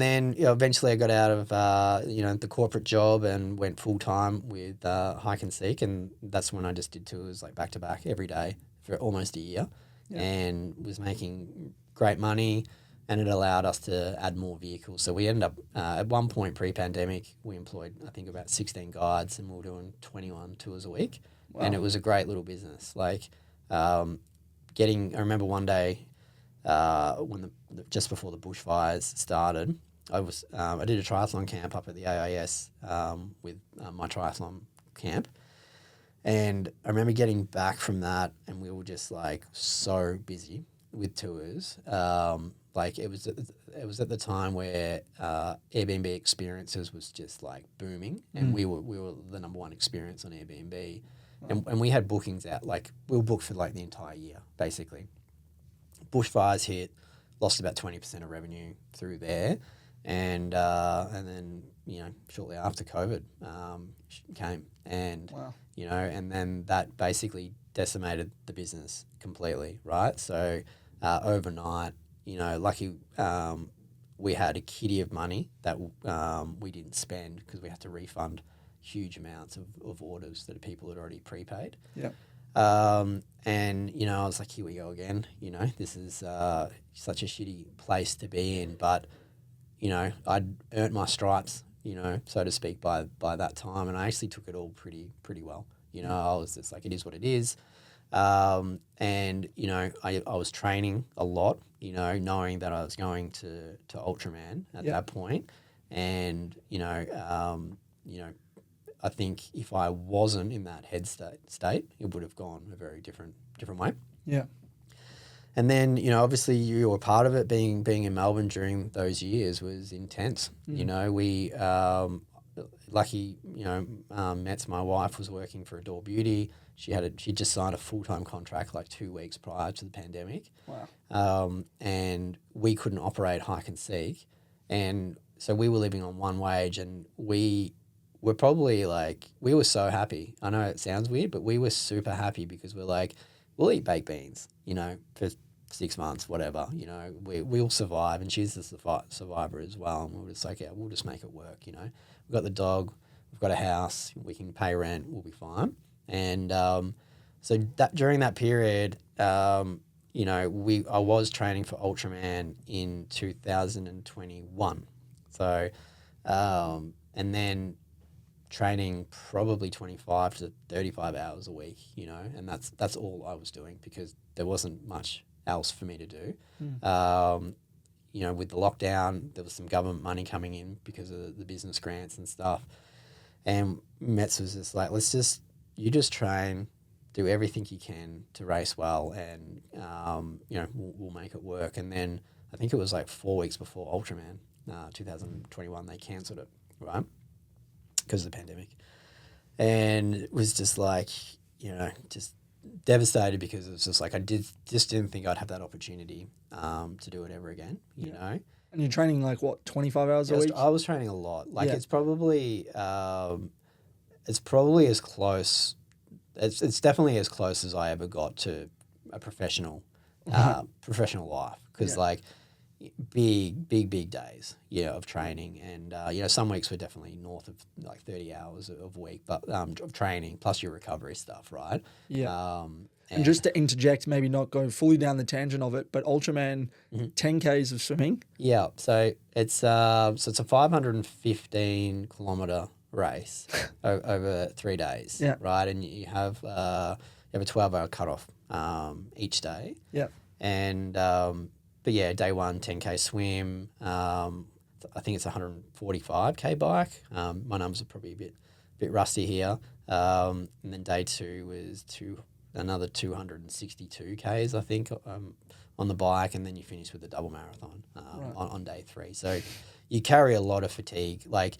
then eventually I got out of the corporate job and went full-time with Hike and Seek. And that's when I just did tours like back-to-back every day for almost a year, and was making great money. And it allowed us to add more vehicles. So we ended up, at one point pre-pandemic, we employed, I think, about 16 guides, and we were doing 21 tours a week. Wow. And it was a great little business. Like, I remember one day when just before the bushfires started, I did a triathlon camp up at the AIS with my triathlon camp. And I remember getting back from that, and we were just like so busy. with tours, like it was at the time where Airbnb experiences was just like booming, and we were the number one experience on Airbnb, and we had bookings out, like we were booked for like the entire year basically. Bushfires hit, lost about 20% of revenue through there, and then shortly after COVID came, and Wow. and then that basically decimated the business completely, right? So overnight, lucky we had a kitty of money that we didn't spend because we had to refund huge amounts of orders that people had already prepaid. Yeah. And I was like, here we go again. This is such a shitty place to be in, but I'd earned my stripes, so to speak, by that time, and I actually took it all pretty well. I was just like, it is what it is. And I was training a lot, knowing that I was going to Ultraman at that point, and I think if I wasn't in that head state, it would have gone a very different way. Yeah. And then, obviously you were part of it. Being in Melbourne during those years was intense. We lucky, Metz, my wife, was working for Adore Beauty. She just signed a full-time contract like 2 weeks prior to the pandemic. Wow. And we couldn't operate hike and seek, and so we were living on one wage, and we were probably like, we were so happy. I know it sounds weird, but we were super happy because we're like, we'll eat baked beans, for 6 months, whatever, we'll survive. And she's the survivor as well. And we were just like, yeah, we'll just make it work. We've got the dog, we've got a house, we can pay rent, we'll be fine. And so that during that period, I was training for Ultraman in 2021. So, and then training probably 25 to 35 hours a week, and that's all I was doing because there wasn't much else for me to do. With the lockdown, there was some government money coming in because of the business grants and stuff. And Metz was just like, you just train, do everything you can to race well, and, we'll make it work. And then I think it was like 4 weeks before Ultraman, 2021, they cancelled it, right? Because of the pandemic. And it was just like, just devastated because it was just like, just didn't think I'd have that opportunity to do it ever again, you know? And you're training like what, 25 hours a week? I was training a lot. Like it's probably as close, it's definitely as close as I ever got to a professional life. Because like, big days, of training, and some weeks were definitely north of like 30 hours of week, but of training plus your recovery stuff, right? And just to interject, maybe not go fully down the tangent of it, but Ultraman, 10Ks of swimming. Yeah, so it's a 515 kilometer race over 3 days, right? And you have a 12-hour cutoff each day. Yeah, and but yeah, day one, 10K swim. I think it's 145K bike. My numbers are probably a bit rusty here. And then day two was another 262Ks, I think, on the bike. And then you finish with a double marathon on day three. So you carry a lot of fatigue. Like,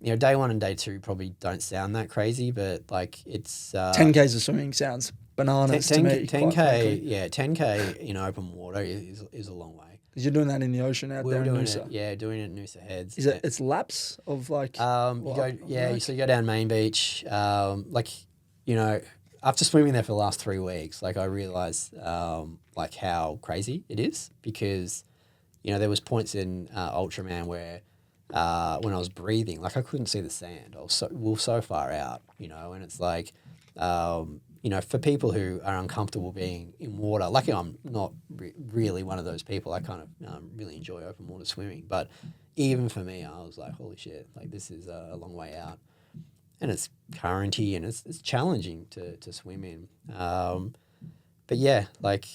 day one and day two probably don't sound that crazy, but like it's 10Ks of swimming sounds bananas to me. 10K in open water is a long way. Because you're doing that in the ocean out there in Noosa. Doing it in Noosa Heads. Is it? It's laps of like. So you go down Main Beach. After swimming there for the last 3 weeks, like I realized like how crazy it is, because there was points in Ultraman where when I was breathing, like I couldn't see the sand. We were so far out, and it's like. For people who are uncomfortable being in water, luckily I'm not really one of those people. I kind of really enjoy open water swimming. But even for me, I was like, holy shit, like this is a long way out. And it's currenty and it's challenging to swim in. But yeah, like,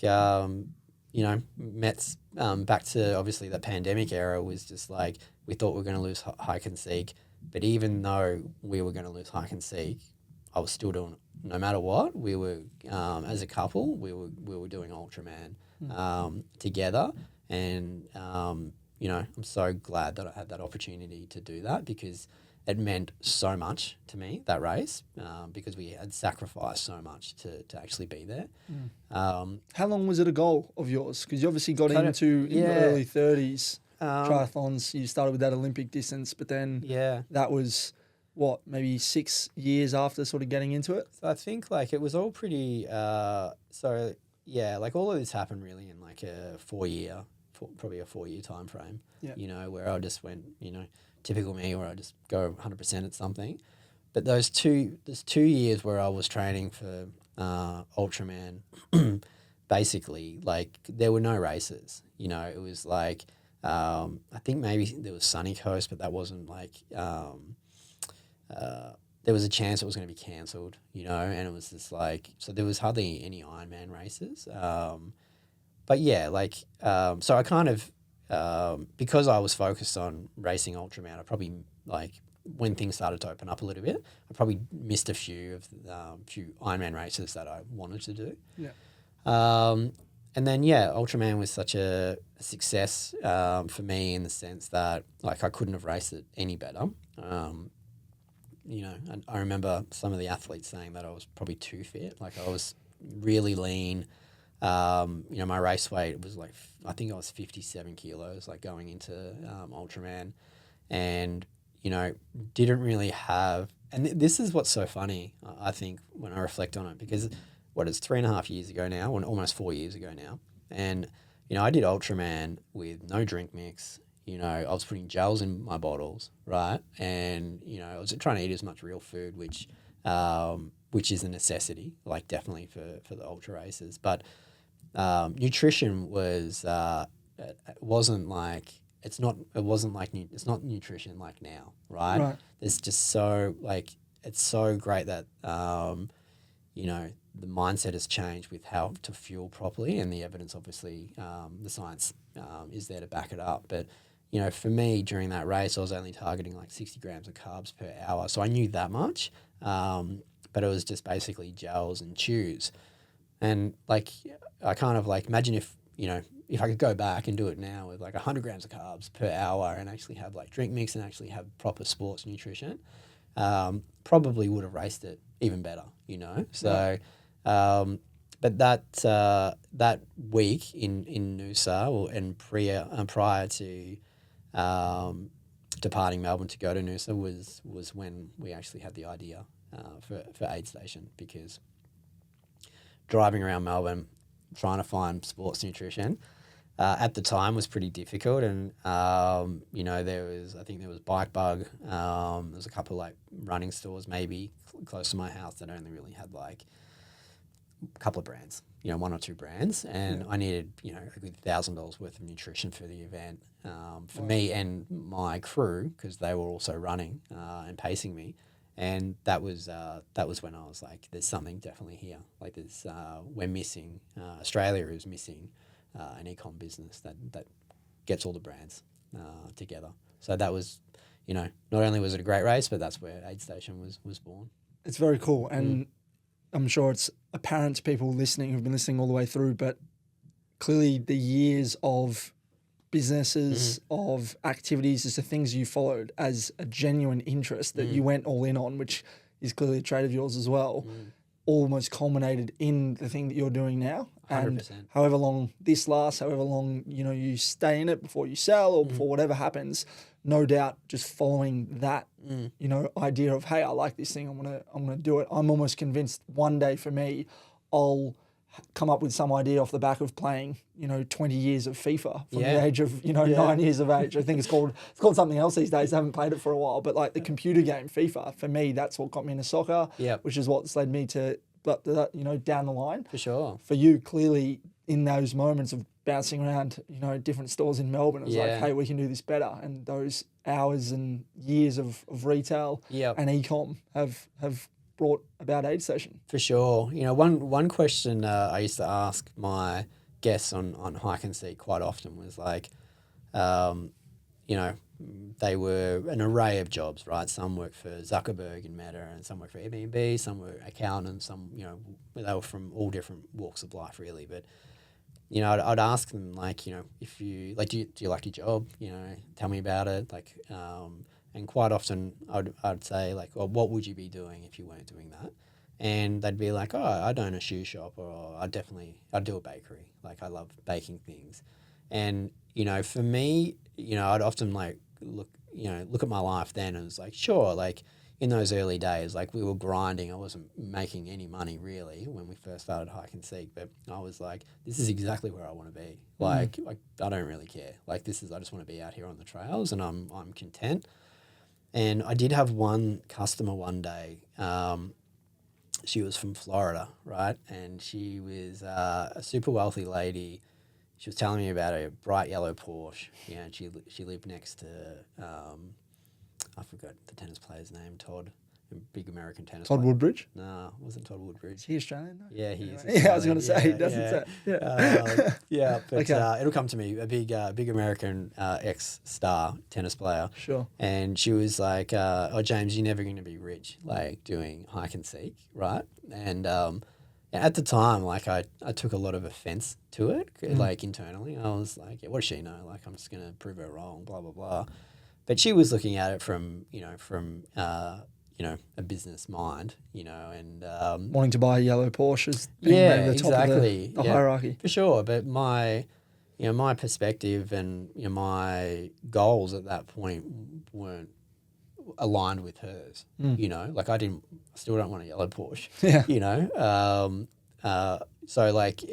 Metz, back to obviously the pandemic era, was just like, we thought we were going to lose hike and seek. But even though we were going to lose hike and seek, I was still doing it. No matter what, we were as a couple, we were doing Ultraman together. And, you know, I'm so glad that I had that opportunity to do that, because it meant so much to me, that race, because we had sacrificed so much to actually be there. How long was it a goal of yours? Because you obviously got Kind of- into in your yeah. early 30s Um, triathlons. You started with that Olympic distance, but then yeah. that was what, maybe 6 years after sort of getting into it? So I think like it was all pretty, so yeah, like all of this happened really in like probably a 4 year time frame, Yeah. you know, where I just went, you know, typical me, where I just go 100% at something. But there's 2 years where I was training for Ultraman, basically, like there were no races, you know, it was like, I think maybe there was Sunny Coast, but that wasn't like, there was a chance it was going to be cancelled, you know, and it was just like, so there was hardly any Ironman races. But yeah, like, so I kind of, because I was focused on racing Ultraman, I probably, like, when things started to open up a little bit, I probably missed a few Ironman races that I wanted to do. Yeah. And then, yeah, Ultraman was such a success for me, in the sense that, like, I couldn't have raced it any better. You know, and I remember some of the athletes saying that I was probably too fit. Like, I was really lean. You know, my race weight was like, I think I was 57 kilos, like, going into Ultraman, and, you know, didn't really have, and this is what's so funny, I think, when I reflect on it, because it's 3.5 years ago now, almost 4 years ago now. And, you know, I did Ultraman with no drink mix. You know, I was putting gels in my bottles, right? And, you know, I was trying to eat as much real food, which is a necessity, like, definitely for the ultra races. But nutrition was, it wasn't like, it's not nutrition like now, right? Right. There's just so, like, it's so great that, you know, the mindset has changed with how to fuel properly, and the evidence, obviously, the science is there to back it up. But, you know, for me, during that race, I was only targeting like 60 grams of carbs per hour. So I knew that much, but it was just basically gels and chews. And, like, I kind of, like, imagine if, you know, if I could go back and do it now with like 100 grams of carbs per hour, and actually have like drink mix, and actually have proper sports nutrition, probably would have raced it even better, you know? So, but that week in Noosa, and prior to departing Melbourne to go to Noosa, was when we actually had the idea for Aid Station, because driving around Melbourne trying to find sports nutrition at the time was pretty difficult. And you know, I think there was Bike Bug, there was a couple like running stores maybe close to my house that only really had like a couple of brands, you know, 1 or 2 brands, and I needed, you know, a good $1,000 worth of nutrition for the event, for me and my crew, because they were also running and pacing me. And that was when I was like, there's something definitely here. Like, we're missing, Australia is missing an e-com business that gets all the brands together. So that was, you know, not only was it a great race, but that's where Aid Station was born. It's very cool. And I'm sure it's apparent to people listening who've been listening all the way through, but clearly the years of businesses, of activities, is the things you followed as a genuine interest that you went all in on, which is clearly a trait of yours as well, almost culminated in the thing that you're doing now. 100%. And however long this lasts, however long, you know, you stay in it before you sell or before whatever happens, no doubt just following that, you know, idea of, hey, I like this thing, I'm gonna do it. I'm almost convinced one day for me, I'll come up with some idea off the back of playing, you know, 20 years of FIFA from the age of, you know, 9 years of age. I think it's called something else these days. I haven't played it for a while, but like the computer game FIFA, for me, that's what got me into soccer, which is what's led me to, you know, down the line. For sure. For you, clearly, in those moments of bouncing around, you know, different stores in Melbourne, it was like, hey, we can do this better. And those hours and years of retail and e-com have brought about Aid Station. For sure. You know, one question I used to ask my guests on Hike and Seek quite often was like, you know, they were an array of jobs, right? Some worked for Zuckerberg and Meta, and some worked for Airbnb, some were accountants, some, you know, they were from all different walks of life, really. But I'd ask them like, if you like, do you like your job? Tell me about it. Like, and quite often I'd say like, well, what would you be doing if you weren't doing that? And they'd be like, oh, I'd own a shoe shop, or I'd do a bakery. Like, I love baking things. And, for me, I'd often like look at my life then, and it's like, sure, like in those early days, like we were grinding. I wasn't making any money really when we first started Hike and Seek, but I was like, this is exactly where I want to be. Like I don't really care. Like I just want to be out here on the trails, and I'm content. And I did have one customer one day. She was from Florida, right? And she was a super wealthy lady. She was telling me about a bright yellow Porsche. And she lived next to I forgot the tennis player's name, Todd, a big American tennis Todd player. Woodbridge? No, it wasn't Todd Woodbridge. Is he Australian though? Yeah, he is. Yeah, I was going to say, he Yeah, doesn't yeah. say. Yeah. Yeah, but Okay. it'll come to me. A big American ex-star tennis player. Sure. And she was like, oh, James, you're never going to be rich, like doing Hike and Seek, right? And at the time, like I took a lot of offense to it, like internally. I was like, yeah, what does she know? Like, I'm just going to prove her wrong, blah, blah, blah. But she was looking at it from a business mind, and Wanting to buy a yellow Porsche is being yeah, maybe the top exactly, of the yeah, hierarchy. for sure. But my perspective and my goals at that point weren't aligned with hers. Like I still don't want a yellow Porsche. Yeah. So like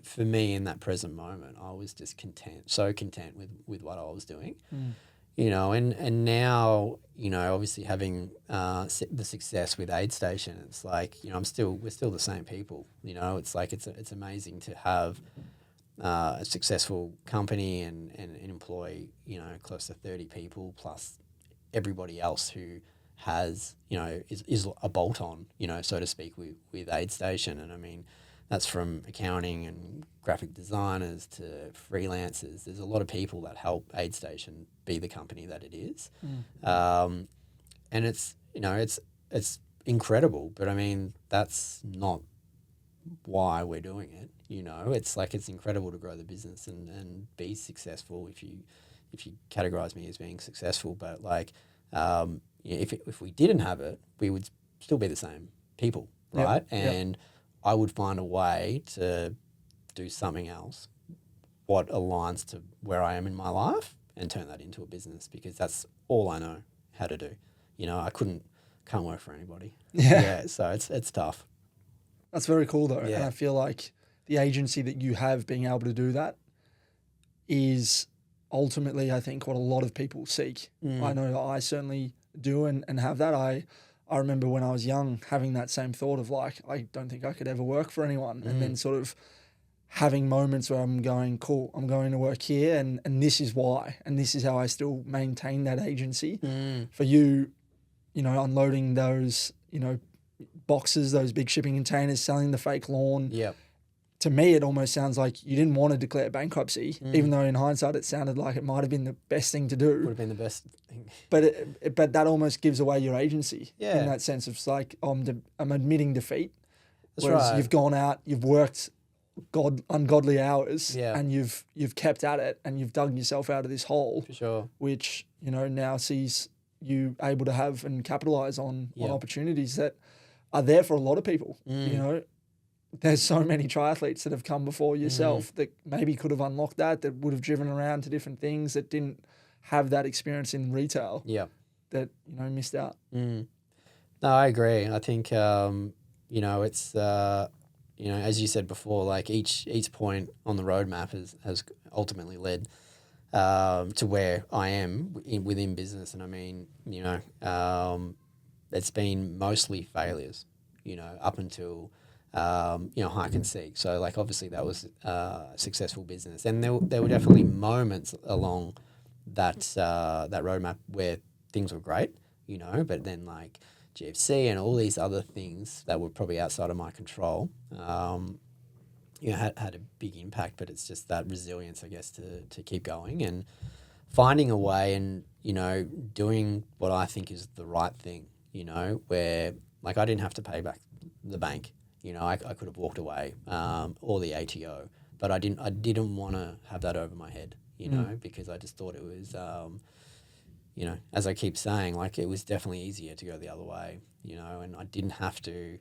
for me in that present moment, I was just so content with what I was doing. And now, obviously having the success with Aid Station, it's like, we're still the same people. It's like it's amazing to have a successful company and employ, close to 30 people plus everybody else who has, is a bolt on, so to speak, with Aid Station. And I mean, that's from accounting and graphic designers to freelancers. There's a lot of people that help Aid Station be the company that it is. And it's incredible, but I mean, that's not why we're doing it. It's like, it's incredible to grow the business and be successful if you categorize me as being successful. But like, if we didn't have it, we would still be the same people, right? Yep. And I would find a way to do something else, what aligns to where I am in my life, and turn that into a business, because that's all I know how to do. I can't work for anybody. Yeah. So it's tough. That's very cool though. Yeah. And I feel like the agency that you have being able to do that is ultimately, I think, what a lot of people seek. I know that I certainly do and have that. I remember when I was young having that same thought of like, I don't think I could ever work for anyone. And then sort of having moments where I'm going, cool, I'm going to work here and this is why. And this is how I still maintain that agency. For you, unloading those, boxes, those big shipping containers, selling the fake lawn. Yep. To me, it almost sounds like you didn't want to declare bankruptcy, even though in hindsight it sounded like it might have been the best thing to do. Would have been the best thing. But that almost gives away your agency Yeah. in that sense of it's like, I'm admitting defeat. That's Whereas right. you've gone out, you've worked ungodly hours, Yeah. and you've kept at it, and you've dug yourself out of this hole, For sure. which now sees you able to have and capitalize on opportunities that are there for a lot of people. There's so many triathletes that have come before yourself that maybe could have unlocked that would have driven around to different things, that didn't have that experience in retail. Yeah. That missed out. No, I agree. I think it's as you said before, like each point on the roadmap has ultimately led to where I am within business. And I mean, it's been mostly failures, up until Hike and Seek. So like obviously that was a successful business, and there were definitely moments along that roadmap where things were great, but then like GFC and all these other things that were probably outside of my control, had a big impact. But it's just that resilience, I guess, to keep going and finding a way and, doing what I think is the right thing, where like I didn't have to pay back the bank. I could have walked away, or the ATO. but I didn't want to have that over my head, you know, because I just thought it was, you know, as I keep saying, like it was definitely easier to go the other way, you know, and I didn't have to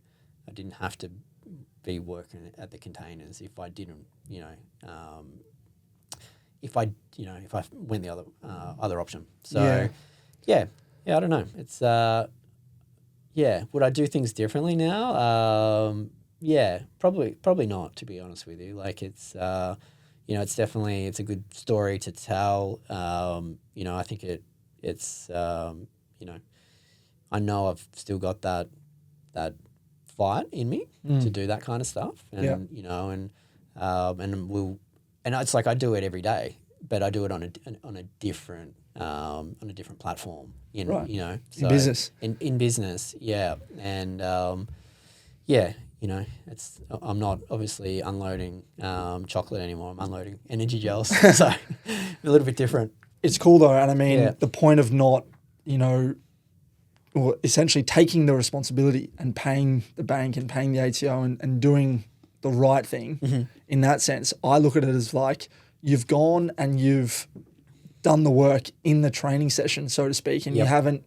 be working at the containers if I didn't, you know, if I went the other option. So yeah, I don't know. It's would I do things differently now? Yeah, probably not, to be honest with you. Like it's you know, it's a good story to tell. You know, I think it's you know I've still got that fight in me to do that kind of stuff, and you know, and it's like I do it every day, but I do it on a different platform. You know, so in business. In business, yeah, and yeah, you know, I'm not obviously unloading chocolate anymore. I'm unloading energy gels, so a little bit different. It's cool though, and I mean the point of not, you know, or essentially taking the responsibility and paying the bank and paying the ATO and doing the right thing in that sense. I look at it as like you've gone and you've done the work in the training session, so to speak, and you haven't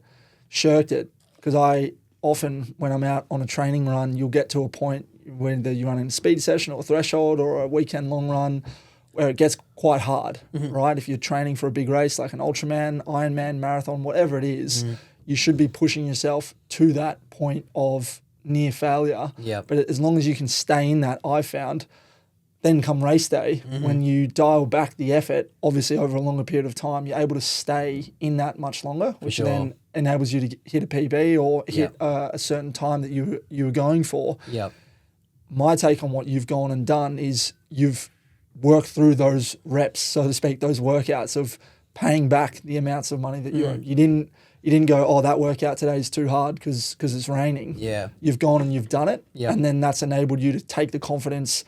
shirked it. Because I often, when I'm out on a training run, you'll get to a point whether you run in a speed session or a threshold or a weekend long run where it gets quite hard, right? If you're training for a big race like an Ultraman, Ironman, marathon, whatever it is, you should be pushing yourself to that point of near failure. But as long as you can stay in that, I've found, then come race day, when you dial back the effort, obviously over a longer period of time, you're able to stay in that much longer, which then enables you to hit a PB or hit a certain time that you were going for. My take on what you've gone and done is you've worked through those reps, so to speak, those workouts of paying back the amounts of money that you didn't go, oh, that workout today is too hard because it's raining. You've gone and you've done it, and then that's enabled you to take the confidence.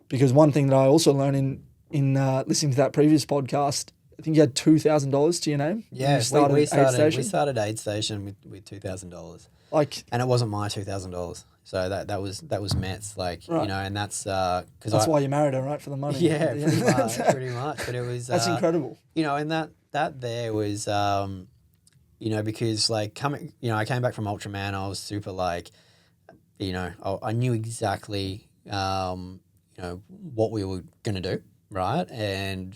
Because one thing that I also learned in listening to that previous podcast, I think you had $2,000 to your name. Yeah, we started Aid Station with $2,000. Like, and it wasn't my $2,000. So that was Matt's, like, you know, and that's because that's why you married her, right, for the money. Yeah, pretty much. But it was that's incredible. You know, and that there was you know, because like I came back from Ultraman. I was super, like, you know, I knew exactly you know, what we were going to do, right? And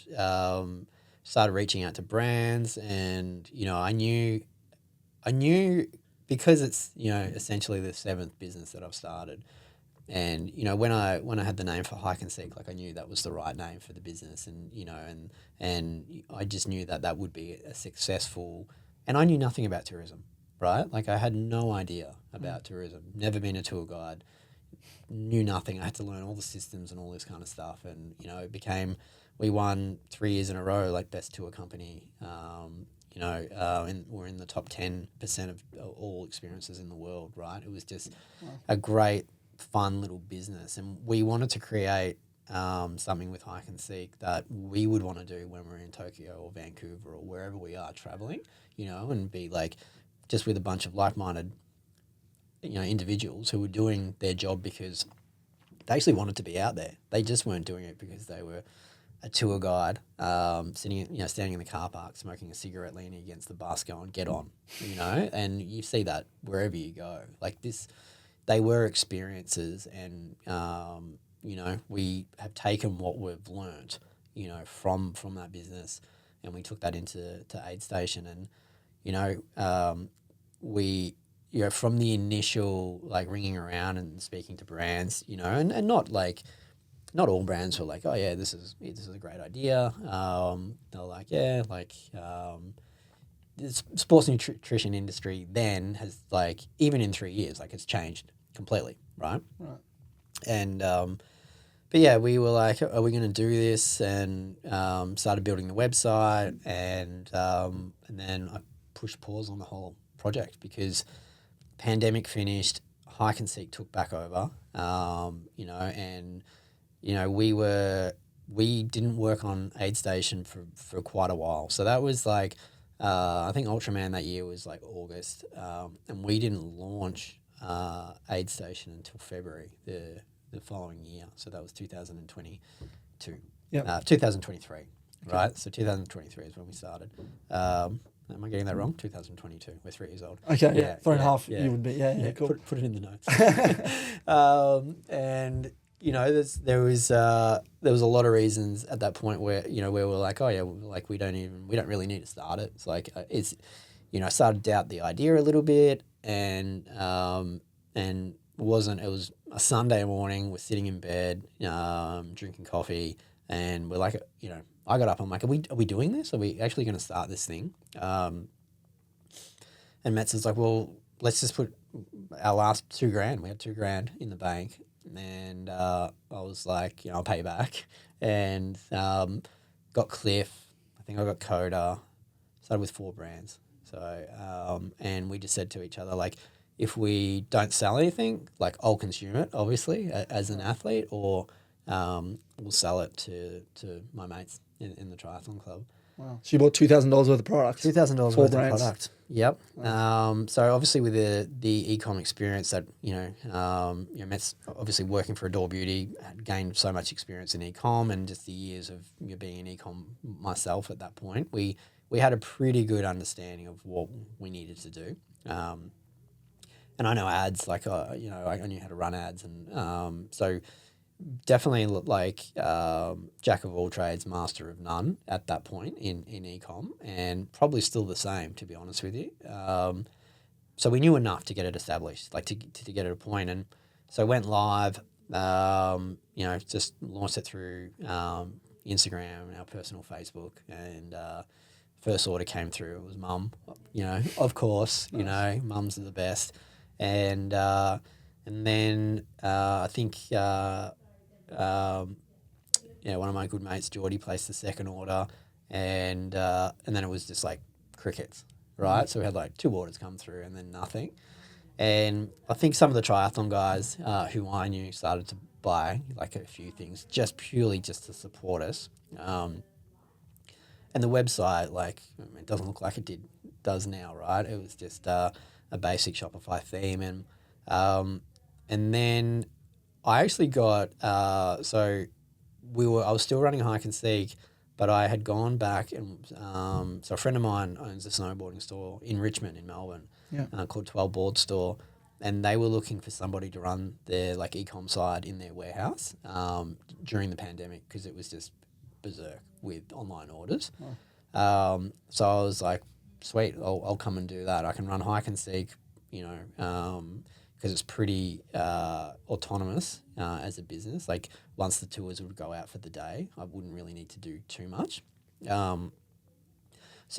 started reaching out to brands, and, you know, I knew because it's, you know, essentially the 7th business that I've started. And, you know, when I had the name for Hike and Seek, like, I knew that was the right name for the business, and, you know, and I just knew that would be a successful, and I knew nothing about tourism, right? Like, I had no idea about tourism, never been a tour guide, knew nothing. I had to learn all the systems and all this kind of stuff. And, you know, we won 3 years in a row, like, best tour company, you know, and we're in the top 10% of all experiences in the world, right? It was just a great, fun little business. And we wanted to create something with Hike and Seek that we would want to do when we're in Tokyo or Vancouver or wherever we are traveling, you know, and be like just with a bunch of like-minded, you know, individuals who were doing their job because they actually wanted to be out there. They just weren't doing it because they were a tour guide, standing in the car park, smoking a cigarette, leaning against the bus, going, "Get on," you know. And you see that wherever you go. Like this, they were experiences, and you know, we have taken what we've learnt, you know, from that business, and we took that into Aid Station, and, you know, we. You know, from the initial, like, ringing around and speaking to brands, you know, and not all brands were like, oh yeah, this is a great idea. They're like, yeah, like, the sports nutrition industry then has, like, even in 3 years, like, it's changed completely, right? And but yeah, we were like, are we going to do this? And started building the website, and then I pushed pause on the whole project because pandemic finished, Hike and Seek took back over, you know, and, you know, we didn't work on Aid Station for quite a while. So that was like, I think Ultraman that year was like August, and we didn't launch Aid Station until February the following year. So that was 2020. 2022. Yep. 2023, right? So 2023 is when we started. Am I getting that wrong? 2022. We're 3 years old. Okay, yeah. 3.5 you would be. Yeah, cool. Put it in the notes. And you know, there was a lot of reasons at that point where, you know, where we're like, oh yeah, like we don't really need to start it. It's like I started to doubt the idea a little bit, and it was a Sunday morning. We're sitting in bed, drinking coffee, and we're like, you know, I got up. I'm like, are we doing this? Are we actually going to start this thing? And Metz is like, well, let's just put our last $2,000. We had $2,000 in the bank, and I was like, you know, I'll pay you back. And got Cliff. I think I got Coda. Started with 4 brands. So and we just said to each other, like, if we don't sell anything, like, I'll consume it, obviously, as an athlete, or we'll sell it to my mates in the triathlon club. Wow. So you bought $2,000 worth of product. $2,000 worth of product. Yep. Wow. So obviously with the e-com experience that, Matt's obviously working for Adore Beauty, had gained so much experience in e-com, and just the years of being in e-com myself at that point, we had a pretty good understanding of what we needed to do. And I know ads, like, I knew how to run ads. And so definitely like jack of all trades, master of none at that point in e-com, and probably still the same, to be honest with you. So we knew enough to get it established, like to get it a point. And so went live, just launched it through Instagram and our personal Facebook. And first order came through. It was Mum, of course, nice. Mums are the best. And then I think one of my good mates, Geordie, placed the second order, and then it was just like crickets, right? So we had like 2 orders come through and then nothing. And I think some of the triathlon guys who I knew started to buy like a few things just purely just to support us. And the website, like, it doesn't look like it does now, right? It was just a basic Shopify theme, and then I actually got I was still running Hike and Seek, but I had gone back and so a friend of mine owns a snowboarding store in Richmond in Melbourne, called 12 Board Store, and they were looking for somebody to run their like e-com side in their warehouse during the pandemic, because it was just berserk with online orders. So I was like, sweet, I'll come and do that. I can run Hike and Seek, because it's pretty autonomous as a business. Like, once the tours would go out for the day, I wouldn't really need to do too much. So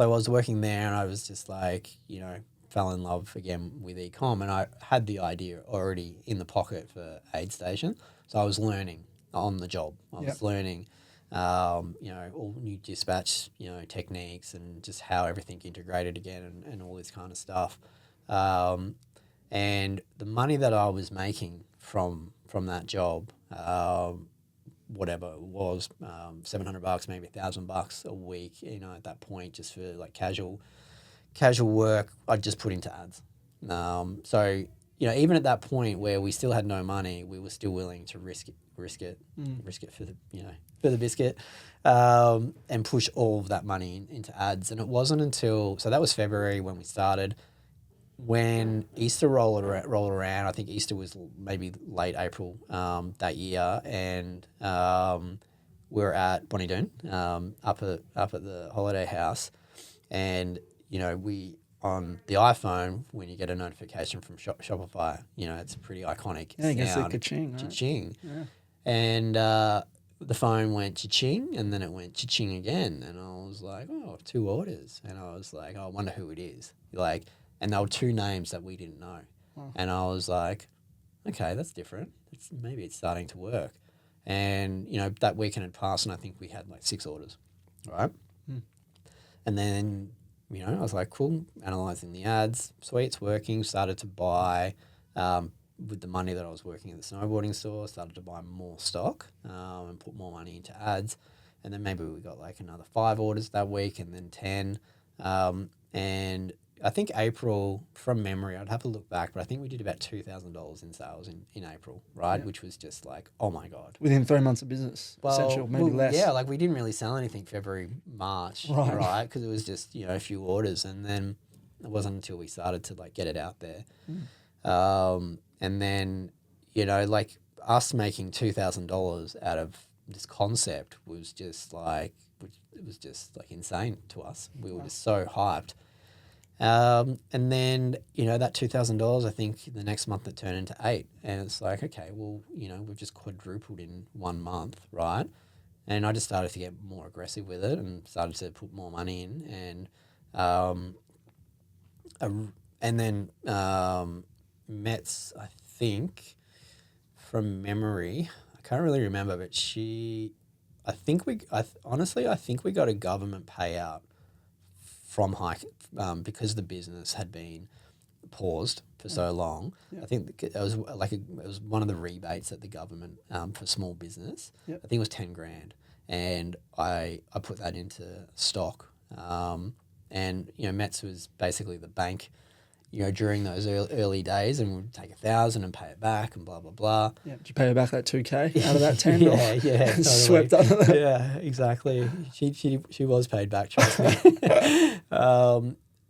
I was working there, and I was just like, fell in love again with e-com, and I had the idea already in the pocket for Aid Station. So I was learning on the job. I was learning, all new dispatch, techniques, and just how everything integrated again, and all this kind of stuff. And the money that I was making from that job, whatever it was, $700, maybe $1,000 a week, at that point, just for like casual work, I'd just put into ads. So even at that point where we still had no money, we were still willing to risk it for the biscuit, and push all of that money into ads. And it wasn't until, so that was February when we started. When Easter rolled around, I think Easter was maybe late April that year, and we were at Bonnie Doon, up at the holiday house, and we, on the iPhone, when you get a notification from Shopify, it's pretty iconic. Yeah, you can see ka-ching, right? Cha-ching. Yeah. And the phone went cha-ching, and then it went cha-ching again, and I was like, oh, 2 orders, and I was like, oh, I wonder who it is, like. And there were 2 names that we didn't know. And I was like, okay, that's different. Maybe it's starting to work. And, that weekend had passed, and I think we had like 6 orders, right? And then, I was like, cool, analysing the ads, sweet, it's working, started to buy, with the money that I was working at the snowboarding store, started to buy more stock and put more money into ads. And then maybe we got like another 5 orders that week, and then 10. And I think April, from memory, I'd have to look back, but I think we did about $2,000 in sales in April, right? Yeah. Which was just like, oh my God. Within 3 months of business, essential, maybe less. Yeah, like we didn't really sell anything February, March, right? Because it was just, a few orders. And then it wasn't until we started to like get it out there. And then, like us making $2,000 out of this concept was just like, it was just like insane to us. We were just so hyped. And then, that $2,000, I think the next month it turned into 8. And it's like, okay, well, we've just quadrupled in 1 month, right? And I just started to get more aggressive with it and started to put more money in. And then Metz, I think, from memory, I can't really remember, but honestly, I think we got a government payout from Hike because the business had been paused for so long. I think it was it was one of the rebates at the government for small business. I think it was 10 grand, and I put that into stock. And Metz was basically the bank, during those early days, and we'd take 1,000 and pay it back and blah blah blah. Yeah, did you pay her back that 2K out of that 10? Yeah, totally. Swept under that. Yeah, exactly. She was paid back, trust me.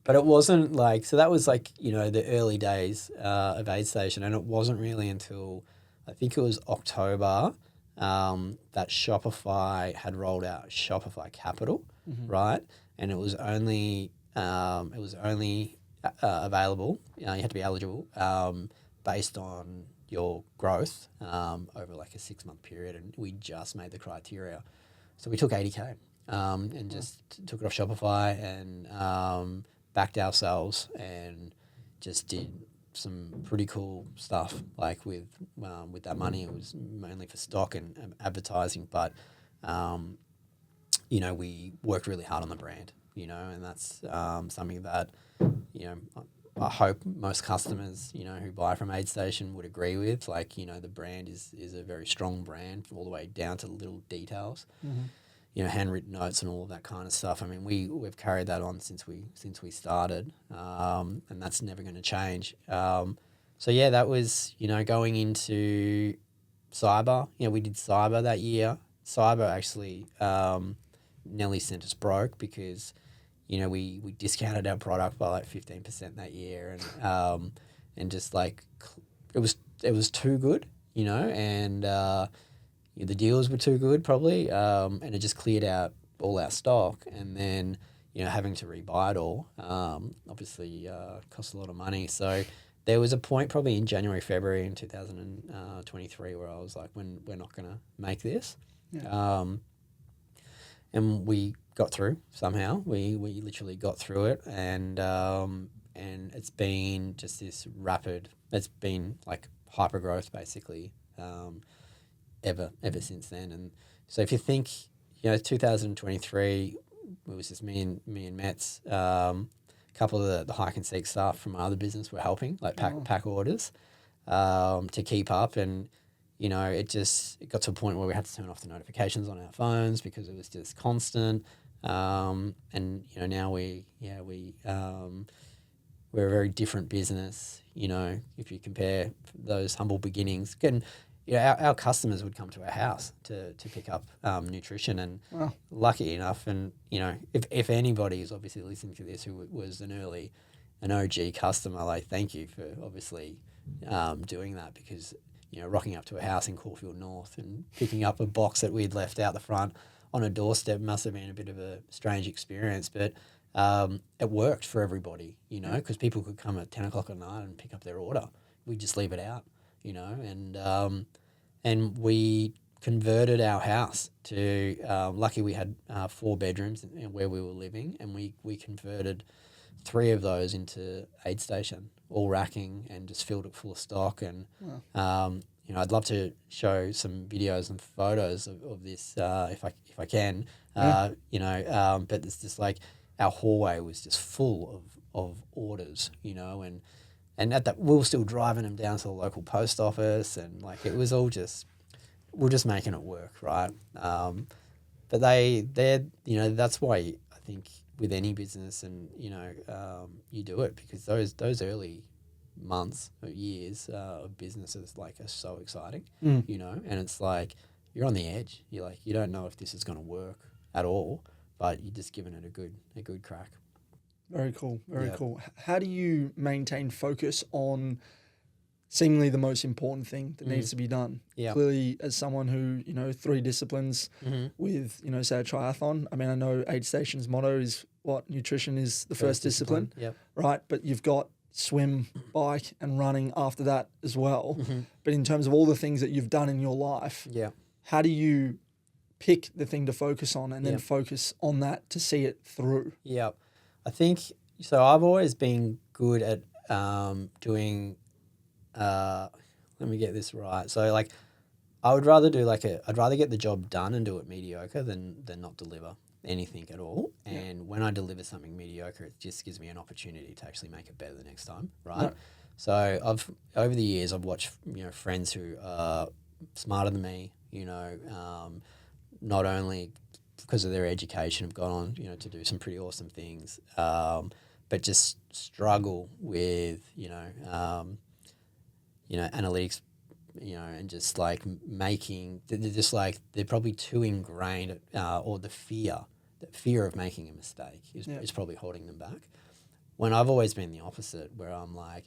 But it wasn't like, so that was like, the early days of Aid Station, and it wasn't really until, I think it was October, that Shopify had rolled out Shopify Capital, right? And it was only available, you had to be eligible based on your growth over like a 6-month period, and we just made the criteria. So we took 80K and just took it off Shopify and backed ourselves and just did some pretty cool stuff like with that money. It was mainly for stock and advertising, but we worked really hard on the brand, and that's something that I hope most customers, who buy from Aid Station would agree with. Like, the brand is a very strong brand all the way down to little details. Handwritten notes and all of that kind of stuff. I mean, we've carried that on since we started, and that's never going to change. So yeah, that was, going into cyber. We did cyber that year. Cyber actually nearly sent us broke because, we discounted our product by like 15% that year, and just like it was too good, and the deals were too good probably, and it just cleared out all our stock, and then having to rebuy it all obviously cost a lot of money. So there was a point probably in February in 2023 where I was like, we're not going to make this. And we got through somehow. We literally got through it, and it's been just this rapid. It's been like hyper growth basically, ever since then. And so if you think, 2023, it was just me and Metz. A couple of the hike and seek staff from my other business were helping, like pack orders, to keep up. And it got to a point where we had to turn off the notifications on our phones because it was just constant. And now we're a very different business. If you compare those humble beginnings, our customers would come to our house to pick up nutrition, and lucky enough, and if anybody is obviously listening to this who was an OG customer, like, thank you for obviously doing that, because rocking up to a house in Caulfield North and picking up a box that we'd left out the front on a doorstep must have been a bit of a strange experience, but it worked for everybody, because people could come at 10 o'clock at night and pick up their order. We'd just leave it out, and we converted our house to, lucky we had 4 bedrooms where we were living, and we converted 3 of those into Aid Station, all racking, and just filled it full of stock. And I'd love to show some videos and photos of this if I can. But it's just like our hallway was just full of orders, and at that we were still driving them down to the local post office, and like it was all just, we're just making it work, right? But they're that's why I think with any business, and you do it because those early months or years of business is like are so exciting, and it's like you're on the edge. You're like you don't know if this is going to work at all, but you're just giving it a good crack. Very cool. Very cool. How do you maintain focus on seemingly the most important thing that needs to be done? Yeah. Clearly, as someone who, 3 disciplines with, say a triathlon, I mean, I know Aid Station's motto is what? Nutrition is the first discipline. Yep. Right? But you've got swim, bike and running after that as well. But in terms of all the things that you've done in your life, how do you pick the thing to focus on and then focus on that to see it through? Yeah. I think, so I've always been good at doing, let me get this right. So like, I would rather do I'd rather get the job done and do it mediocre than not deliver anything at all. And when I deliver something mediocre, it just gives me an opportunity to actually make it better the next time, right? So over the years, I've watched, friends who are smarter than me, not only because of their education have gone on, to do some pretty awesome things, but just struggle with, analytics, and just like they're probably too ingrained, or the fear of making a mistake is probably holding them back. When I've always been the opposite, where I'm like,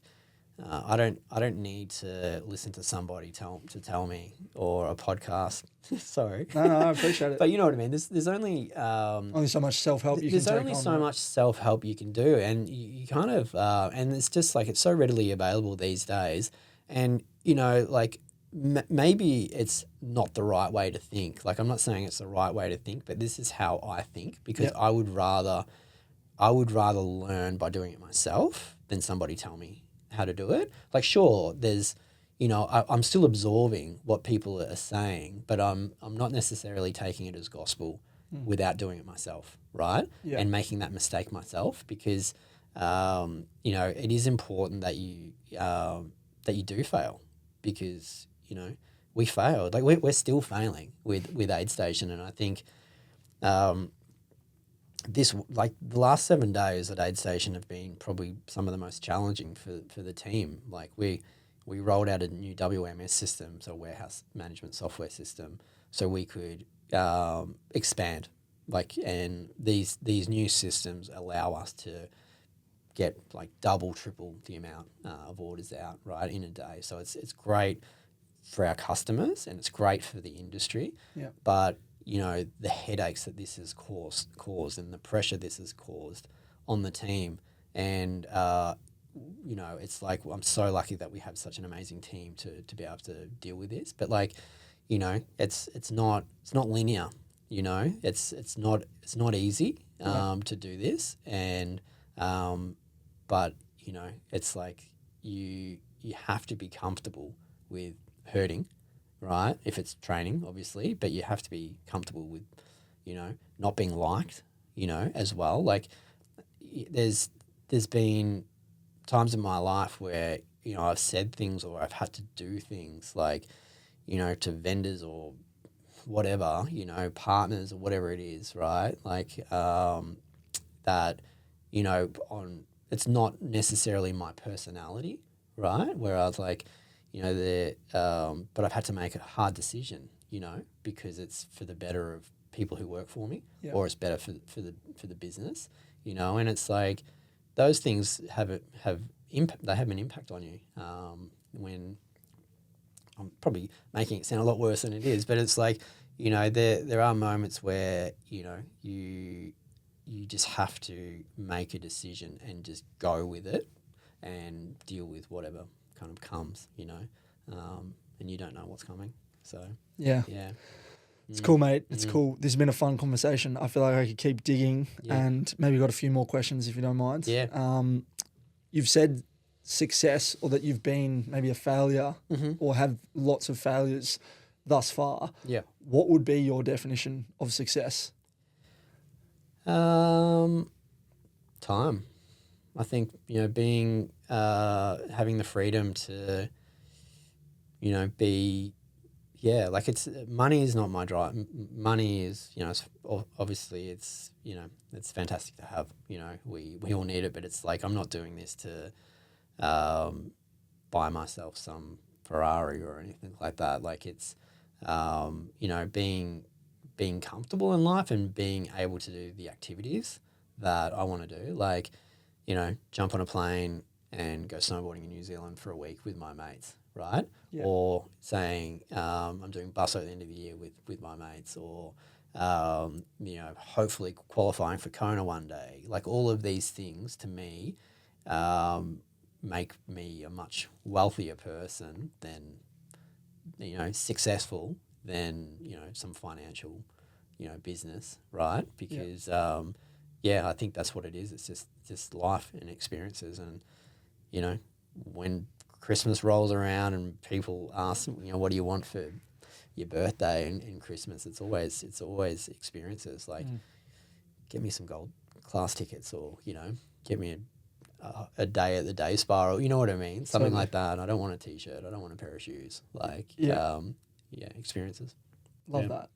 I don't need to listen to somebody tell me, or a podcast. Sorry. No, I appreciate it. But you know what I mean. There's only so much self-help you can take on. There's only so much self-help you can do, and you kind of and it's just like it's so readily available these days, and maybe it's not the right way to think. Like I'm not saying it's the right way to think, but this is how I think because I would rather learn by doing it myself than somebody tell me how to do it. Like sure, there's I'm still absorbing what people are saying, but I'm not necessarily taking it as gospel without doing it myself, right? And making that mistake myself because it is important that you do fail because we failed. Like we're still failing with Aid Station, and I think the last 7 days at Aid Station have been probably some of the most challenging for the team. Like we rolled out a new WMS system, so warehouse management software system, so we could expand. And these new systems allow us to get like double, triple the amount of orders out right in a day. So it's great for our customers and it's great for the industry. Yeah. But the headaches that this has caused and the pressure this has caused on the team. And, it's like, I'm so lucky that we have such an amazing team to be able to deal with this. But it's not linear, it's not easy to do this. And, but, it's like you have to be comfortable with hurting, right? If it's training, obviously, but you have to be comfortable with, not being liked, as well. Like there's been times in my life where, I've said things or I've had to do things like, to vendors or whatever, partners or whatever it is, right? Like that, it's not necessarily my personality, right? Where I was like, but I've had to make a hard decision, because it's for the better of people who work for me, or it's better for the business, and it's like those things have an impact on you. When I'm probably making it sound a lot worse than it is, but it's like, there are moments where, you just have to make a decision and just go with it and deal with whatever kind of comes, and you don't know what's coming. So yeah. It's cool, mate. It's cool. This has been a fun conversation. I feel like I could keep digging and maybe got a few more questions if you don't mind. Yeah. You've said success or that you've been maybe a failure or have lots of failures thus far. Yeah. What would be your definition of success? Time. I think, being, having the freedom to, be, yeah, like money is not my drive. Money is, obviously it's fantastic to have. We all need it, but it's like I'm not doing this to buy myself some Ferrari or anything like that. Like it's, being comfortable in life and being able to do the activities that I want to do. Like, jump on a plane and go snowboarding in New Zealand for a week with my mates, right? Yeah. Or saying I'm doing bus at the end of the year with my mates, or hopefully qualifying for Kona one day. Like all of these things to me make me a much wealthier person than successful than some financial business, right? Because I think that's what it is. It's just life and experiences. And when Christmas rolls around and people ask, what do you want for your birthday and Christmas, it's always experiences. Like, get me some gold class tickets, or get me a day at the day spiral. You know what I mean? Something like that. I don't want a t-shirt. I don't want a pair of shoes. Like, experiences. Love that.